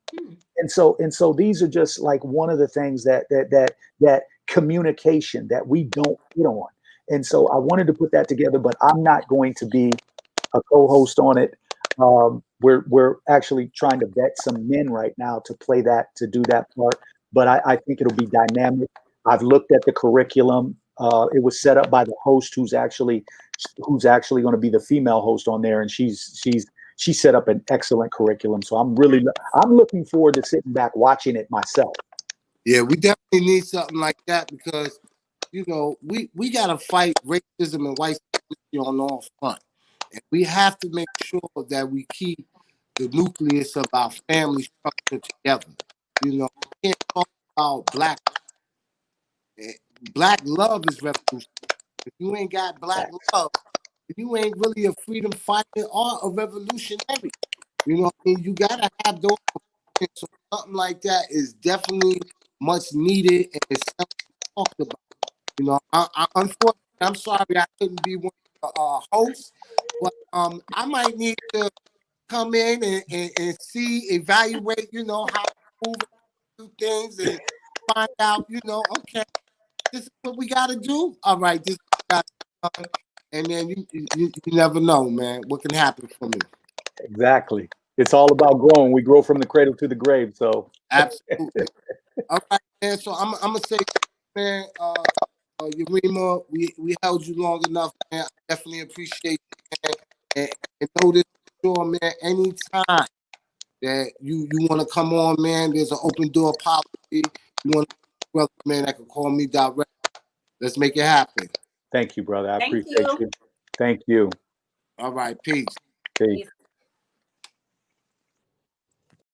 And so these are just like one of the things that communication that we don't hit on. And so I wanted to put that together, but I'm not going to be a co-host on it. We're actually trying to vet some men right now to do that part. But I think it'll be dynamic. I've looked at the curriculum. It was set up by the host, who's actually going to be the female host on there, and she set up an excellent curriculum. So I'm looking forward to sitting back watching it myself. Yeah, we definitely need something like that, because we gotta fight racism and white supremacy on all fronts. And we have to make sure that we keep the nucleus of our family structure together. We can't talk about black love is revolution. If you ain't got black love, you ain't really a freedom fighter or a revolutionary. You gotta have those. So something like that is definitely much needed, and it's something talked about. Unfortunately, I'm sorry I couldn't be one of the hosts, but I might need to come in and evaluate, how to move through things and find out, okay, this is what we got to do. All right, this is what we got to do. And then you never know, man, what can happen for me. Exactly. It's all about growing. We grow from the cradle to the grave. So absolutely. All right, man. So I'm gonna say, man, Yarima, we held you long enough, man. I definitely appreciate you, man. And know this for sure, man. Anytime that you want to come on, man, there's an open door policy. You want to, brother, man, that can call me direct. Let's make it happen. Thank you, brother. I Thank appreciate you. you. Thank you. All right, peace. Peace.